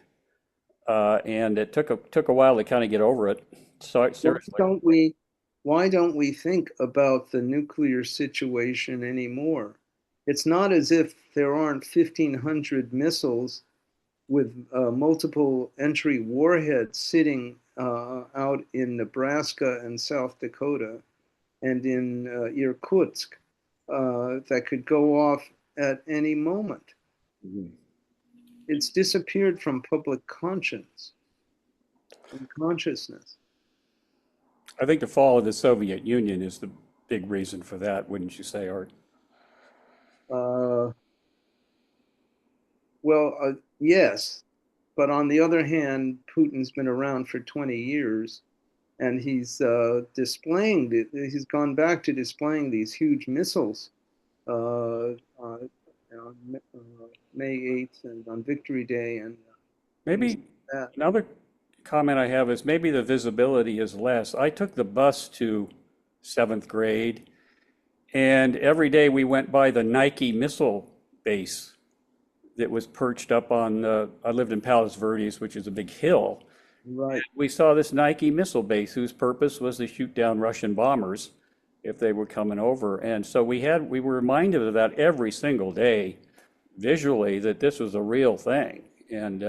and it took a while to kind of get over it. So seriously, Why don't we think about the nuclear situation anymore? It's not as if there aren't 1,500 missiles with multiple entry warheads sitting out in Nebraska and South Dakota and in Irkutsk that could go off at any moment. Mhm. It's disappeared from public conscience and consciousness. I think the fall of the Soviet Union is the big reason for that, wouldn't you say, Art? Uh, yes, but on the other hand, Putin's been around for 20 years, and he's he's gone back to displaying these huge missiles on May 8th and on Victory Day and things Maybe like that. another comment I have is maybe the visibility is less. I took the bus to seventh grade, and every day we went by the Nike missile base that was perched up on I lived in Palos Verdes, which is a big hill. Right. We saw this Nike missile base whose purpose was to shoot down Russian bombers if they were coming over. And so we were reminded of that every single day visually that this was a real thing. And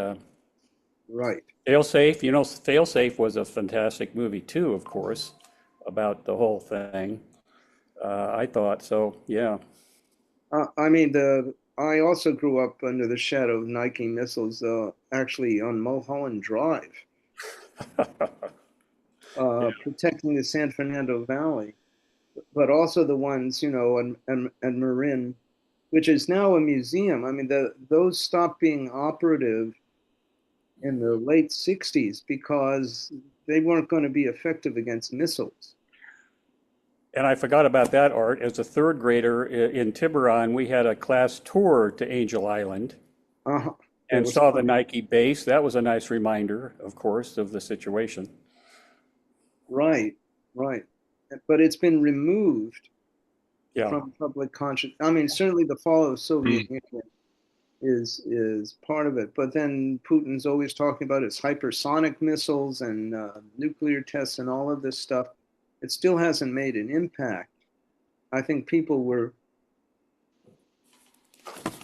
Right. Failsafe, Failsafe was a fantastic movie too, of course, about the whole thing. I thought so, yeah. I mean, I also grew up under the shadow of Nike missiles, actually on Mulholland Drive, Yeah. protecting the San Fernando Valley, but also the ones, and Marin, which is now a museum. I mean, those stopped being operative in the late 60s because they weren't going to be effective against missiles. And I forgot about that, Art. As a third grader in Tiburon, we had a class tour to Angel Island Uh-huh. That and was saw the fun. Nike base. That was a nice reminder, of course, of the situation. Right, right. But it's been removed Yeah. from public conscience. I mean, certainly the fall of the Soviet Mm. Union is part of it. But then Putin's always talking about his hypersonic missiles and nuclear tests and all of this stuff. It still hasn't made an impact. I think people were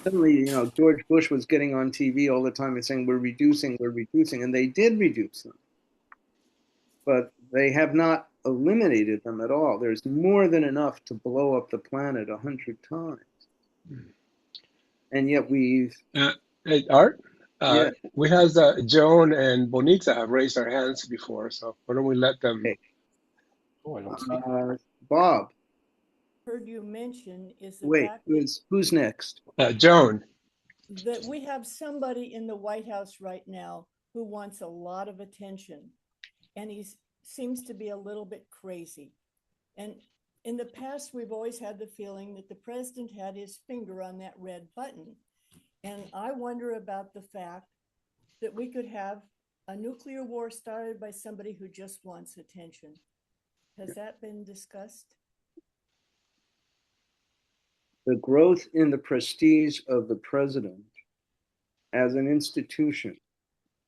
suddenly, George Bush was getting on TV all the time and saying, we're reducing, and they did reduce them. But they have not eliminated them at all. There's more than enough to blow up the planet 100 times. And yet we've... Hey, Art, yeah. we have Joan and Bonita have raised their hands before, so why don't we let them... Okay. Oh, I don't see. Bob. Heard you mention is the Wait, fact who's next? Joan. that we have somebody in the White House right now who wants a lot of attention, and he seems to be a little bit crazy. And in the past, we've always had the feeling that the president had his finger on that red button. And I wonder about the fact that we could have a nuclear war started by somebody who just wants attention. Has that been discussed? The growth in the prestige of the president as an institution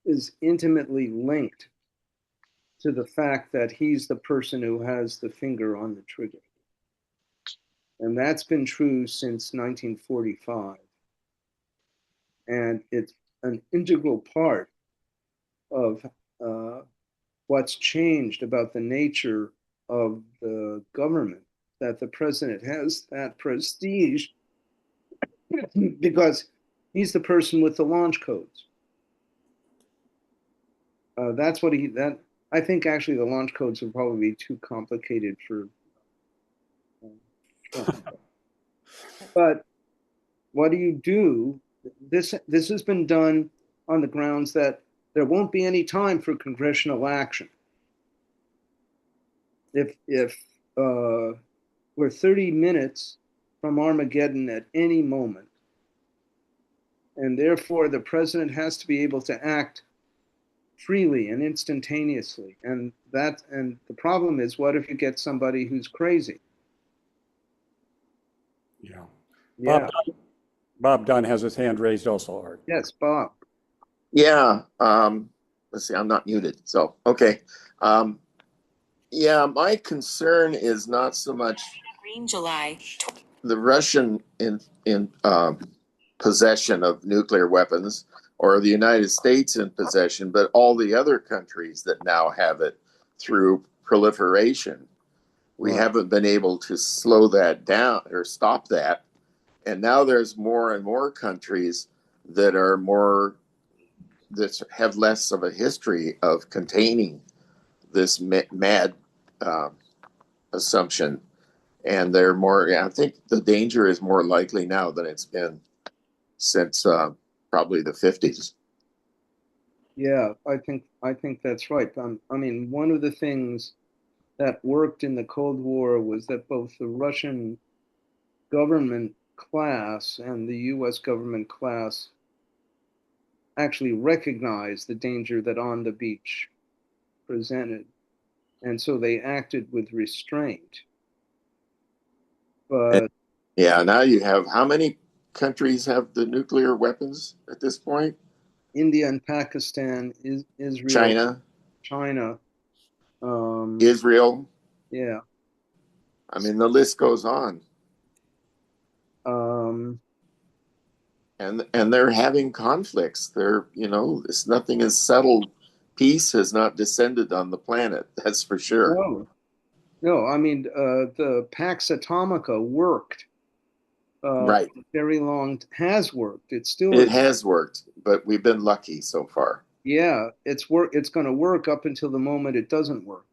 is intimately linked to the fact that he's the person who has the finger on the trigger. And that's been true since 1945. And it's an integral part of what's changed about the nature of the government, that the president has that prestige because he's the person with the launch codes. That's what I think actually the launch codes will probably be too complicated for Trump. But what do you do? This has been done on the grounds that there won't be any time for congressional action. If we're 30 minutes from Armageddon at any moment, and therefore the president has to be able to act freely and instantaneously. And the problem is, what if you get somebody who's crazy? Yeah. Yeah. Bob Dunn has his hand raised also, Art. Yes, Bob. Yeah. Let's see, I'm not muted. So, okay. Yeah, my concern is not so much Green July. the Russian in possession of nuclear weapons or the United States in possession, but all the other countries that now have it through proliferation. We haven't been able to slow that down or stop that. And now there's more and more countries that have less of a history of containing this mad assumption. And they're more, I think the danger is more likely now than it's been since probably the 50s. Yeah, I think that's right. I mean, one of the things that worked in the Cold War was that both the Russian government class and the US government class actually recognized the danger that on the beach presented. And so they acted with restraint. But yeah, now you have, how many countries have the nuclear weapons at this point? India and Pakistan, Israel, China, Israel. Yeah. I mean, the list goes on. And they're having conflicts. Nothing is settled. Peace has not descended on the planet. That's for sure. No. I mean, the Pax Atomica worked. Right. Very long has worked. It has worked, but we've been lucky so far. Yeah, it's going to work up until the moment it doesn't work.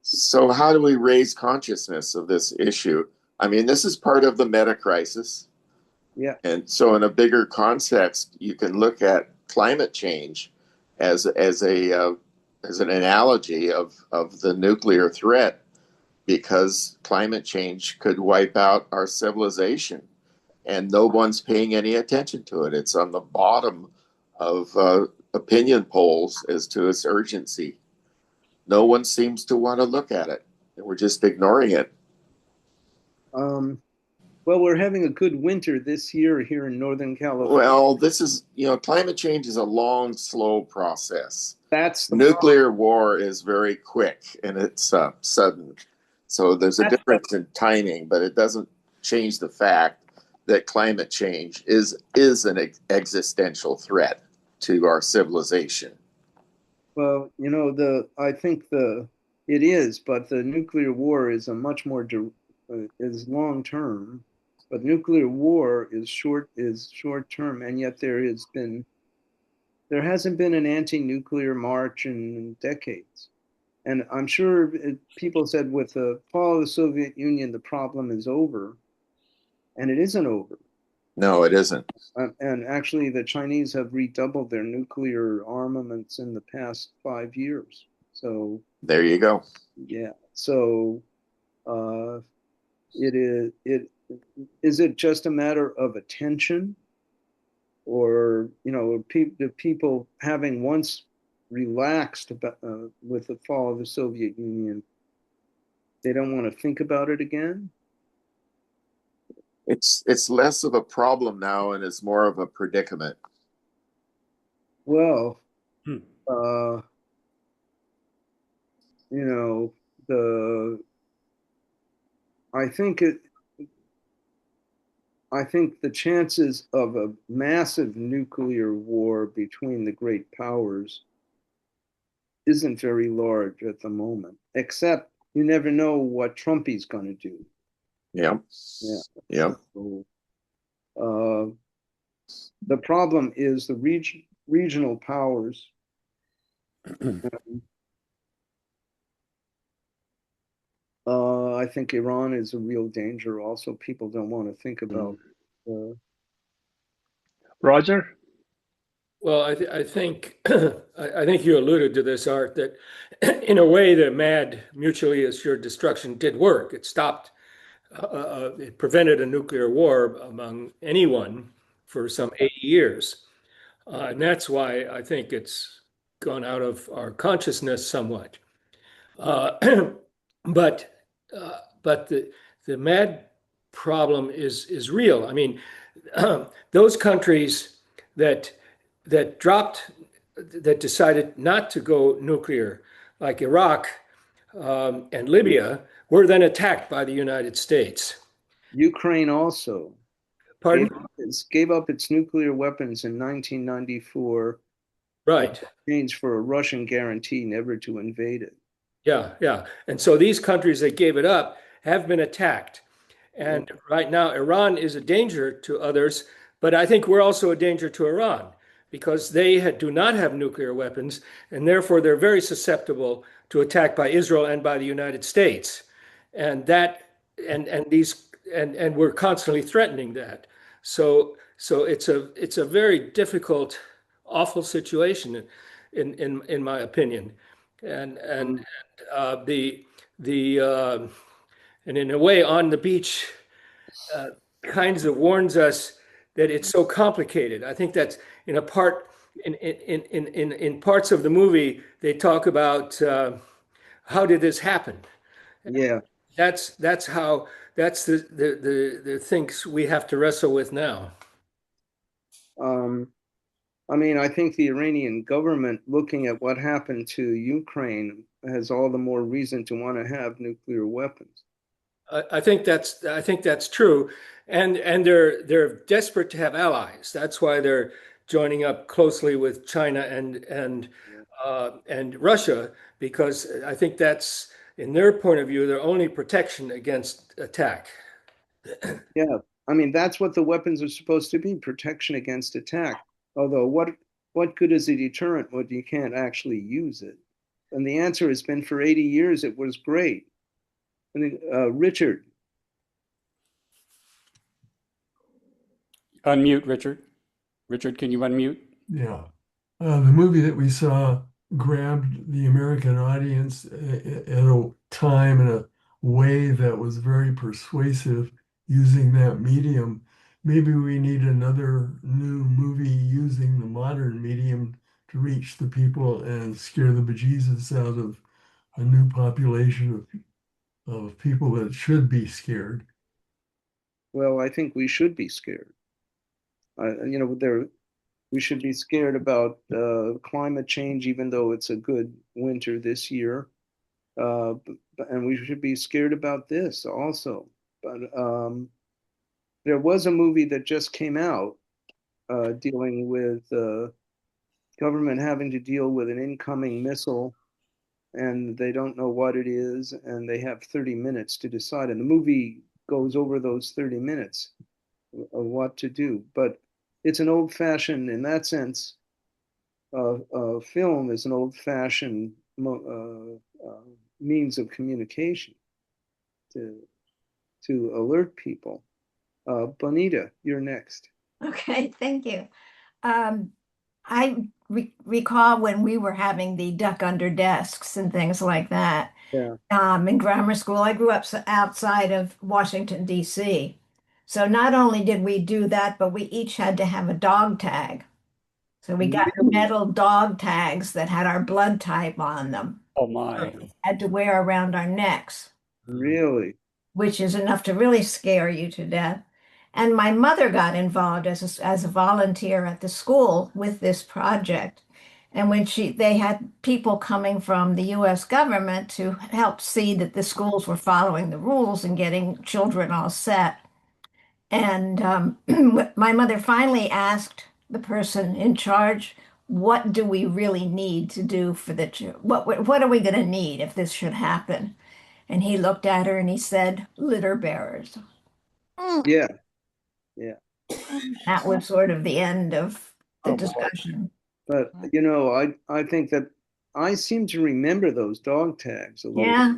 So how do we raise consciousness of this issue? I mean, this is part of the meta crisis. Yeah. And so in a bigger context, you can look at climate change as an analogy of the nuclear threat, because climate change could wipe out our civilization and no one's paying any attention to it. It's on the bottom of opinion polls as to its urgency. No one seems to want to look at it. We're just ignoring it. Well, we're having a good winter this year here in Northern California. Well, this is, climate change is a long, slow process. That's the Nuclear war is very quick and it's sudden. So there's a difference in timing, but it doesn't change the fact that climate change is an existential threat to our civilization. Well, I think it is, but the nuclear war is a much more is long term, but nuclear war is short term, and yet there hasn't been an anti-nuclear march in decades. And I'm sure people said with the fall of the Soviet Union, the problem is over, and it isn't over. No, it isn't. And actually, the Chinese have redoubled their nuclear armaments in the past 5 years. So there you go. Yeah. So is it just a matter of attention, or the people having once relaxed about with the fall of the Soviet Union, they don't want to think about it again? It's less of a problem now, and it's more of a predicament. Well, the I think the chances of a massive nuclear war between the great powers isn't very large at the moment, except you never know what Trumpy's going to do. Yeah. Yeah. Yeah. So, the problem is the regional powers. I think Iran is a real danger. Also, people don't want to think about. Roger? Well, I think I think you alluded to this, Art, that in a way the MAD, mutually assured destruction, did work. It stopped, it prevented a nuclear war among anyone for some 80 years. And that's why I think it's gone out of our consciousness somewhat. But the MAD problem is real. I mean, those countries that decided not to go nuclear, like Iraq and Libya, were then attacked by the United States. Ukraine also. Pardon? Gave up its nuclear weapons in 1994. Right. In exchange for a Russian guarantee never to invade it. Yeah, yeah. And so these countries that gave it up have been attacked. And right now, Iran is a danger to others, but I think we're also a danger to Iran because they do not have nuclear weapons, and therefore they're very susceptible to attack by Israel and by the United States. And we're constantly threatening that. So it's a very difficult, awful situation, in my opinion. And in a way, On the Beach kinds of warns us that it's so complicated. I think that's in parts of the movie they talk about how did this happen. Yeah, that's the things we have to wrestle with now. I mean, I think the Iranian government, looking at what happened to Ukraine, has all the more reason to want to have nuclear weapons. I think that's true, and they're desperate to have allies. That's why they're joining up closely with China and Russia, because I think that's, in their point of view, their only protection against attack. Yeah, I mean, that's what the weapons are supposed to be, protection against attack. Although what good is a deterrent when you can't actually use it? And the answer has been for 80 years it was great. I think Richard. Unmute, Richard. Richard, can you unmute? Yeah. The movie that we saw grabbed the American audience at a time in a way that was very persuasive using that medium. Maybe we need another new movie using the modern medium to reach the people and scare the bejesus out of a new population of people that should be scared. Well, I think we should be scared. You know, we should be scared about climate change, even though it's a good winter this year. And we should be scared about this also. But there was a movie that just came out dealing with government having to deal with an incoming missile, and they don't know what it is, and they have 30 minutes to decide. And the movie goes over those 30 minutes of what to do. But it's an old-fashioned, in that sense, film is an old-fashioned means of communication to alert people. Bonita, you're next. Okay, thank you. I recall when we were having the duck under desks and things like that. Yeah. In grammar school, I grew up outside of Washington, D.C. So not only did we do that, but we each had to have a dog tag. So we got Really? metal dog tags that had our blood type on them. Oh my. We had to wear around our necks, Really? which is enough to really scare you to death. And my mother got involved as a volunteer at the school with this project. And when they had people coming from the U.S. government to help see that the schools were following the rules and getting children all set. And my mother finally asked the person in charge, what do we really need to do for the what are we going to need if this should happen? And he looked at her and he said, litter bearers. Yeah. Yeah. That was sort of the end of the Oh, boy. discussion. But you know, I think that I seem to remember those dog tags a little Yeah,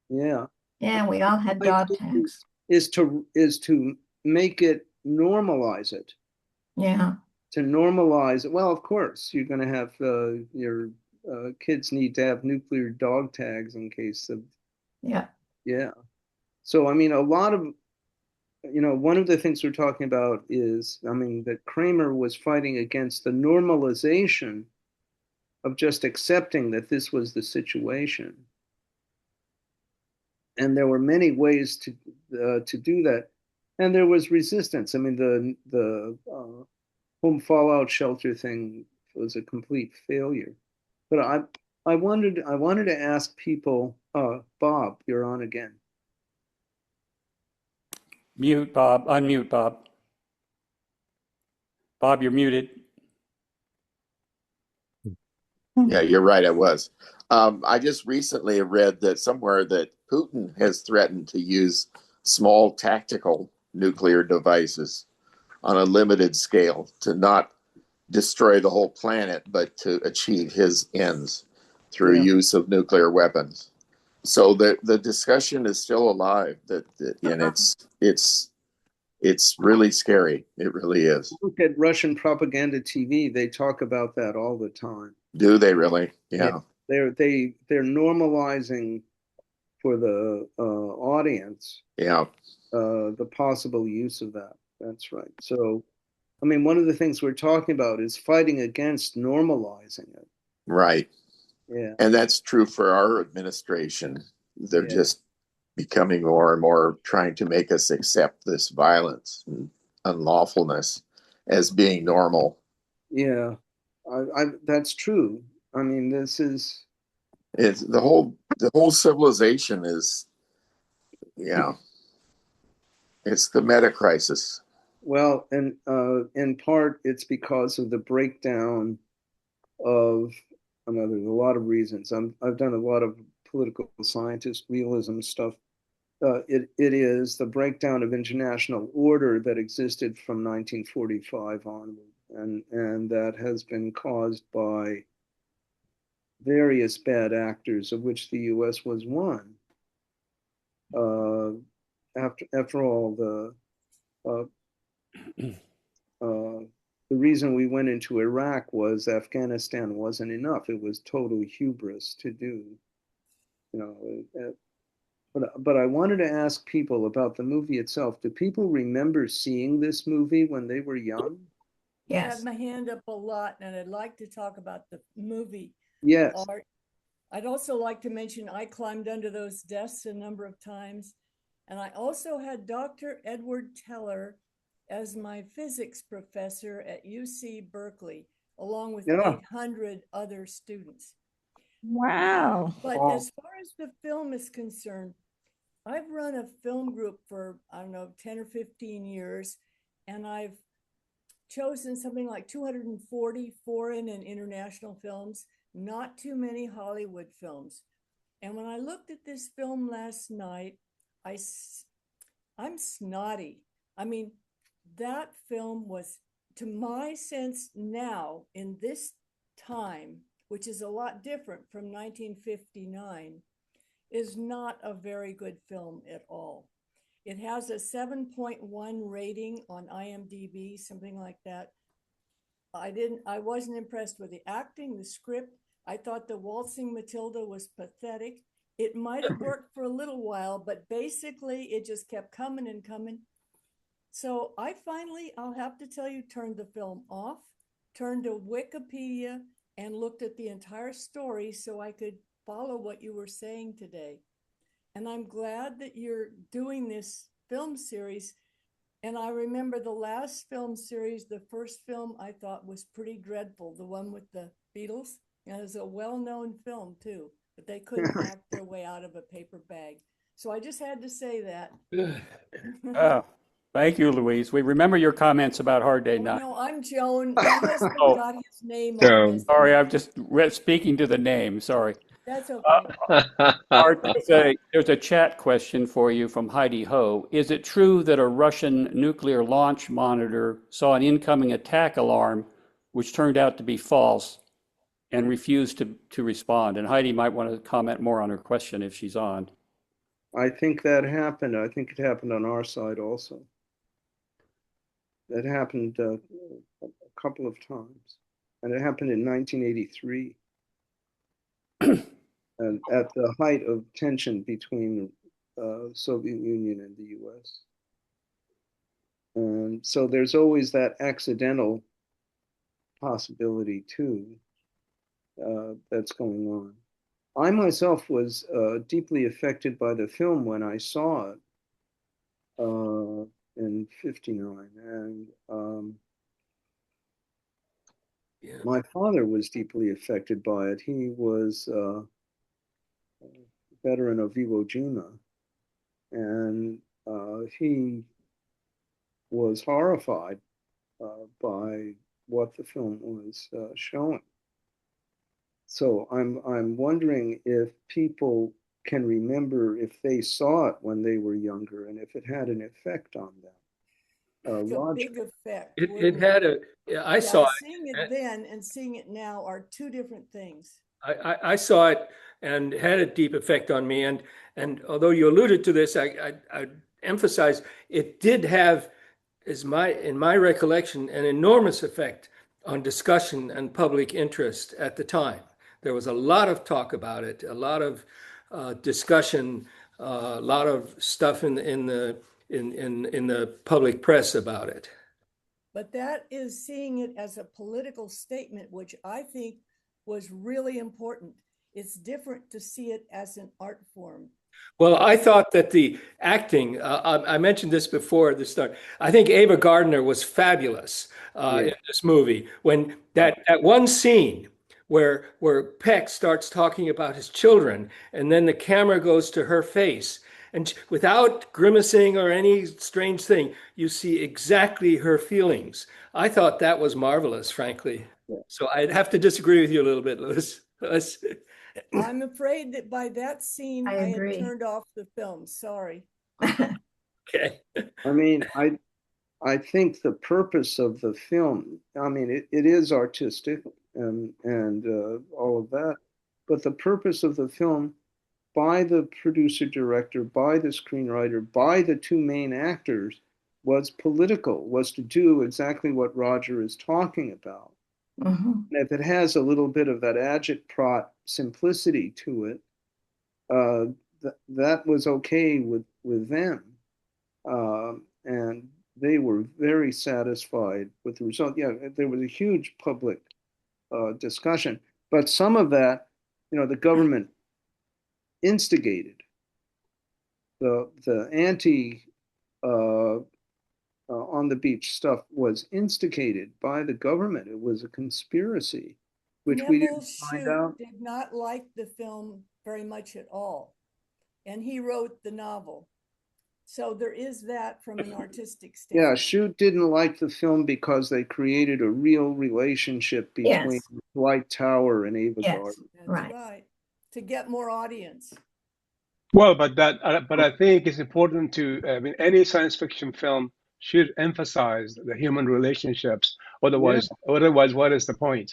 bit. Yeah. yeah, we all had My dog idea tags. is to make it normalize it. Yeah, To normalize it. Well, of course, you're going to have your kids need to have nuclear dog tags in case of, yeah, yeah. So, I mean, a lot of, you know, one of the things we're talking about is, I mean, that Kramer was fighting against the normalization of just accepting that this was the situation. And there were many ways to do that, and there was resistance. I mean, the home fallout shelter thing was a complete failure. But I wanted to ask people. Bob, you're on again. Mute, Bob. Unmute, Bob. Bob, you're muted. Yeah, you're right. I was. I just recently read that somewhere that Putin has threatened to use small tactical nuclear devices on a limited scale to not destroy the whole planet, but to achieve his ends through use of nuclear weapons. So the discussion is still alive. And it's really scary. It really is. Look at Russian propaganda TV. They talk about that all the time. Do they really? Yeah. They're normalizing for the audience. Yeah. The possible use of that. That's right. So, I mean, one of the things we're talking about is fighting against normalizing it. Right. Yeah. And that's true for our administration. They're just becoming more and more trying to make us accept this violence and unlawfulness as being normal. Yeah. That's true. I mean, it's the whole civilization is, it's the meta crisis. Well, and in part, it's because of the breakdown of, I mean, there's a lot of reasons. I've done a lot of political scientist realism stuff. It is the breakdown of international order that existed from 1945 onward, and that has been caused by various bad actors, of which the U.S. was one. After all, the reason we went into Iraq was Afghanistan wasn't enough. It was total hubris to do, you know. But I wanted to ask people about the movie itself. Do people remember seeing this movie when they were young? I yes. have my hand up a lot, and I'd like to talk about the movie. Yes. Art. I'd also like to mention I climbed under those desks a number of times, And I also had Dr. Edward Teller as my physics professor at UC Berkeley, along with Yeah. 800 other students. Wow. But Wow. as far as the film is concerned, I've run a film group for, I don't know, 10 or 15 years, and I've chosen something like 240 foreign and international films, not too many Hollywood films. And when I looked at this film last night, I'm snotty. I mean, that film was, to my sense now, in this time, which is a lot different from 1959, is not a very good film at all. It has a 7.1 rating on IMDb, something like that. I wasn't impressed with the acting, the script. I thought the waltzing Matilda was pathetic. It might have worked for a little while, but basically it just kept coming and coming. So I finally, I'll have to tell you, turned the film off, turned to Wikipedia, and looked at the entire story so I could follow what you were saying today. And I'm glad that you're doing this film series. And I remember the last film series, the first film I thought was pretty dreadful, the one with the Beatles. And it was a well-known film too, but they couldn't act their way out of a paper bag. So I just had to say that. Oh, thank you, Louise. We remember your comments about Hard Day Night. No, I'm Joan. My husband Oh. got his name Joan. on this. Sorry, I'm just speaking to the name. Sorry. That's okay. Art, there's a chat question for you from Heidi Ho. Is it true that a Russian nuclear launch monitor saw an incoming attack alarm, which turned out to be false, and refused to respond? And Heidi might want to comment more on her question if she's on. I think that happened. I think it happened on our side also. That happened a couple of times. And it happened in 1983. And at the height of tension between the Soviet Union and the US. And so there's always that accidental possibility too that's going on. I myself was deeply affected by the film when I saw it in *59, and Yeah. my father was deeply affected by it. He was a veteran of Iwo Jima, and he was horrified by what the film was showing. So I'm wondering if people can remember if they saw it when they were younger and if it had an effect on them. It's a big effect. It had a, I saw it. Seeing it then and seeing it now are two different things. I saw it and had a deep effect on me. And although you alluded to this, I emphasize it did have, in my recollection, an enormous effect on discussion and public interest at the time. There was a lot of talk about it, a lot of discussion, a lot of stuff in the public press about it. But that is seeing it as a political statement, which I think was really important. It's different to see it as an art form. Well, I thought that the acting, I mentioned this before at the start, I think Ava Gardner was fabulous in this movie. When that one scene where Peck starts talking about his children, and then the camera goes to her face, and without grimacing or any strange thing, you see exactly her feelings. I thought that was marvelous, frankly. So I'd have to disagree with you a little bit, Louis. I'm afraid that by that scene, I had turned off the film. Sorry. Okay. I mean, I think the purpose of the film, I mean, it is artistic and all of that, but the purpose of the film by the producer director, by the screenwriter, by the two main actors was political, was to do exactly what Roger is talking about. Mm-hmm. And if it has a little bit of that agitprop simplicity to it, that was okay with them. And they were very satisfied with the result. Yeah, there was a huge public discussion, but some of that, the government instigated. the anti uh, on the beach stuff was instigated by the government. It was a conspiracy, which we Neville didn't find Shute out. did not like the film very much at all, and he wrote the novel. So there is that from an artistic Yeah, standpoint. Shute didn't like the film because they created a real relationship between Yes, Dwight Tower and Ava yes, Gardner. That's right. right. To get more audience. Well, but I think it's important to, I mean, any science fiction film should emphasize the human relationships. Yeah, Otherwise, what is the point?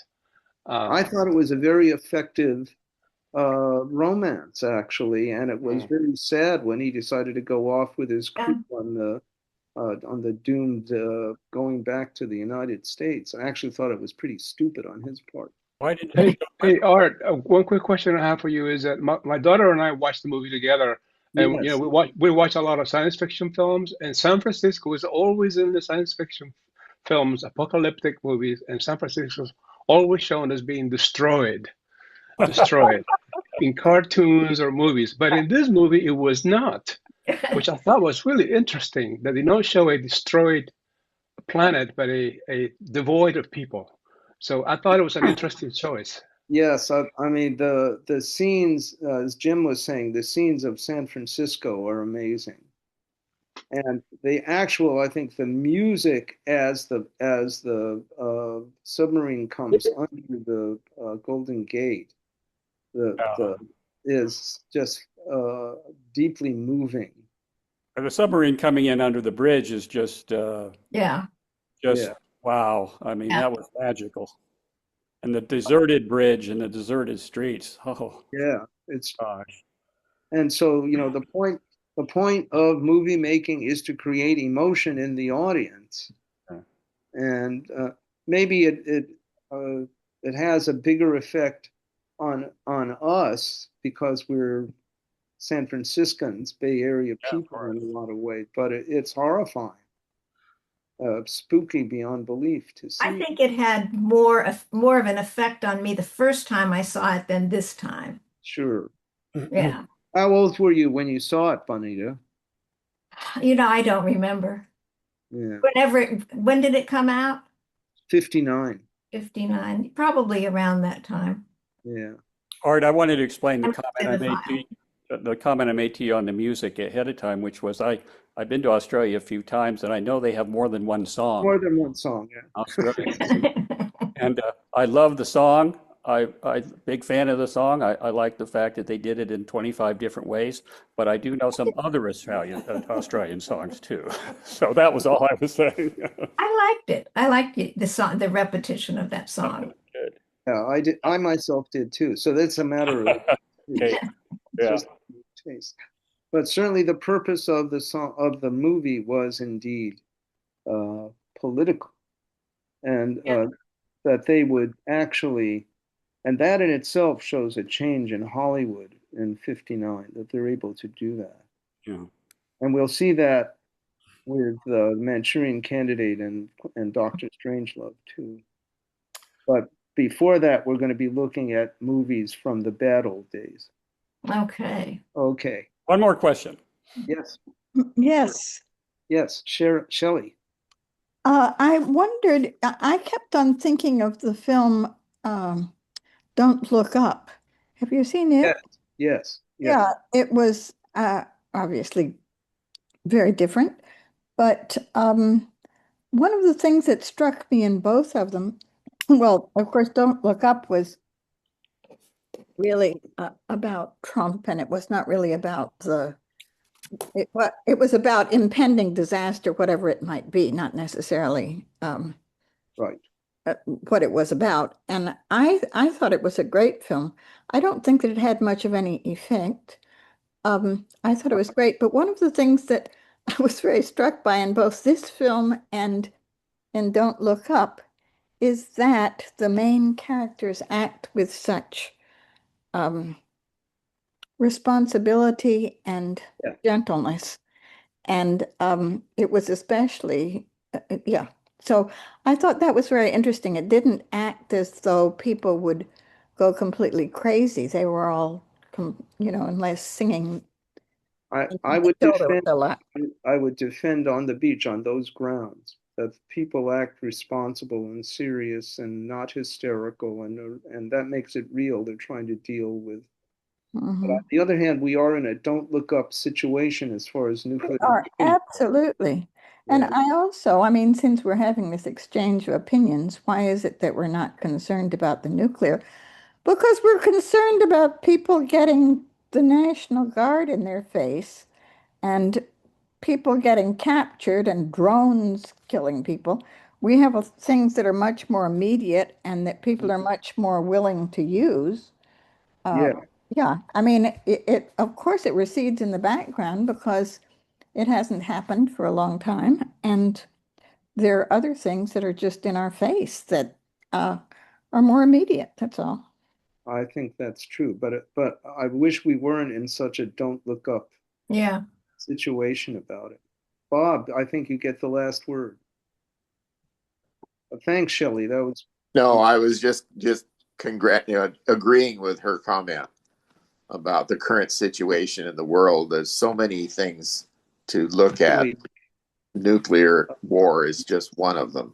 Uh, I thought it was a very effective romance, actually, and it was mm. very sad when he decided to go off with his Yeah. crew on the doomed going back to the United States. I actually thought it was pretty stupid on his part. Why did he Hey, go with hey, Art, one quick question I have for you is that my daughter and I watched the movie together, and Yes. we watch a lot of science fiction films, and San Francisco is always in the science fiction films, apocalyptic movies, and San Francisco is always shown as being destroyed in cartoons or movies. But in this movie, it was not, which I thought was really interesting that they don't show a destroyed planet, but a devoid of people. So I thought it was an interesting choice. Yes, I mean the scenes, as Jim was saying, the scenes of San Francisco are amazing, and the actual, I think, the music as the submarine comes under the Golden Gate, the is just deeply moving. the submarine coming in under the bridge is Yeah, just Yeah, wow. I mean, yeah. that was magical. And the deserted bridge and the deserted streets. Oh yeah, it's gosh. and so the point of movie making is to create emotion in the audience. Yeah. And maybe it has a bigger effect on us because we're San Franciscans, Bay Area Yeah, of people in course. a lot of ways, but it's horrifying, spooky beyond belief to I see. think it had more of an effect on me the first time I saw it than this time. Sure. Yeah. How old were you when you saw it, Bonita? I don't remember. Yeah, When did it come out? 59. 59, probably around that time. Yeah. Art, I wanted to explain I'm in the file. the comment I made to you on the music ahead of time, which was I've been to Australia a few times and I know they have more than one song More than one song, yeah. in Australia. And I love the song. I big fan of the song. I like the fact that they did it in 25 different ways, but I do know some other Australian songs too. So that was all I was saying. I liked it. I liked the song, the repetition of that song. Good. Yeah, I did. I myself did too. So that's a matter of Okay. taste. It's Yeah. just taste. But certainly the purpose of the song of the movie was indeed uh, political, and Yeah. that they would actually, and that in itself shows a change in Hollywood in '59 that they're able to do that, Yeah. and we'll see that with the Manchurian Candidate and Dr. Strangelove too. But before that, we're going to be looking at movies from the bad old days. Okay. Okay. One more question. Yes. Yes. Yes. Shelley. I wondered, I kept on thinking of the film Don't Look Up. Have you seen Yes. it? Yes. Yes. Yeah, it was obviously very different, but one of the things that struck me in both of them, well, of course, Don't Look Up was really about Trump, and it was not really about it was about impending disaster, whatever it might be, not necessarily Right. what it was about. And I thought it was a great film. I don't think that it had much of any effect. I thought it was great, but one of the things that I was very struck by in both this film and in Don't Look Up is that the main characters act with such responsibility and Yeah. gentleness. And it was especially, yeah. So I thought that was very interesting. It didn't act as though people would go completely crazy. They were all, unless singing I would Killed her defend with a lot. I would defend on the beach on those grounds that people act responsible and serious and not hysterical, and that makes it real. They're trying to deal with. But on the other hand, we are in a don't look up situation as far as nuclear. Absolutely. And I mean, since we're having this exchange of opinions, why is it that we're not concerned about the nuclear? Because we're concerned about people getting the National Guard in their face and people getting captured and drones killing people. We have things that are much more immediate and that people are much more willing to use. Yeah. Yeah, I mean, it of course it recedes in the background because it hasn't happened for a long time, and there are other things that are just in our face that are more immediate. That's all. I think that's true, but I wish we weren't in such a don't look up Yeah. situation about it. Bob, I think you get the last word. Thanks, Shelley. That was No, I was just agreeing with her comment about the current situation in the world. There's so many things to look at. really Nuclear war is just one of them.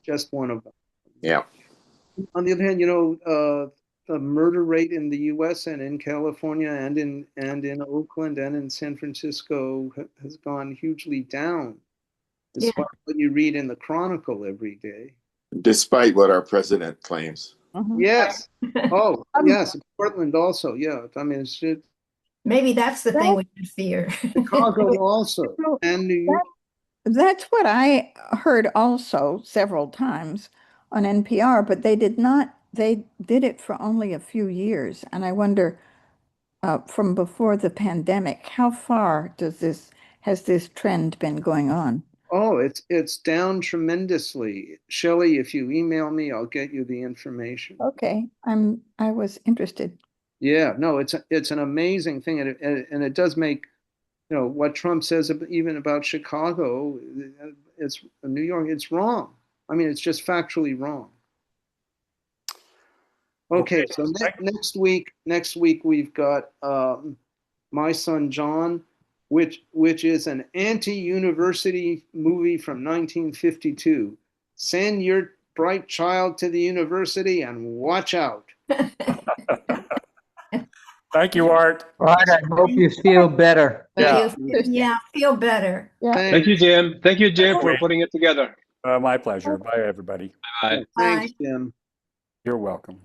just one of them. Yeah. On the other hand, the murder rate in the U.S. and in California and in Oakland and in San Francisco has gone hugely down, despite what you read in the Chronicle every day. Despite what our president claims. Yes. Oh, yes. Portland also. Yeah. I mean, it's Maybe that's the thing we should fear. Chicago also, and New York. That's what I heard also several times on NPR, but they did it for only a few years. And I wonder, from before the pandemic, how far has this trend been going on? Oh, it's down tremendously. Shelley, if you email me, I'll get you the information. Okay, I was interested. Yeah, no, it's an amazing thing, and it does make, what Trump says even about Chicago, it's New York, it's wrong. I mean, it's just factually wrong. Okay, so next week we've got My Son John, which is an anti-university movie from 1952. Send your bright child to the university and watch out. Thank you, Art. Art, I hope you feel better. Yeah. Yeah, feel better. Yeah. Thank you, Jim. Thank you, Jim, for putting it together. My pleasure. Bye, everybody. Bye. Thanks, Jim. You're welcome.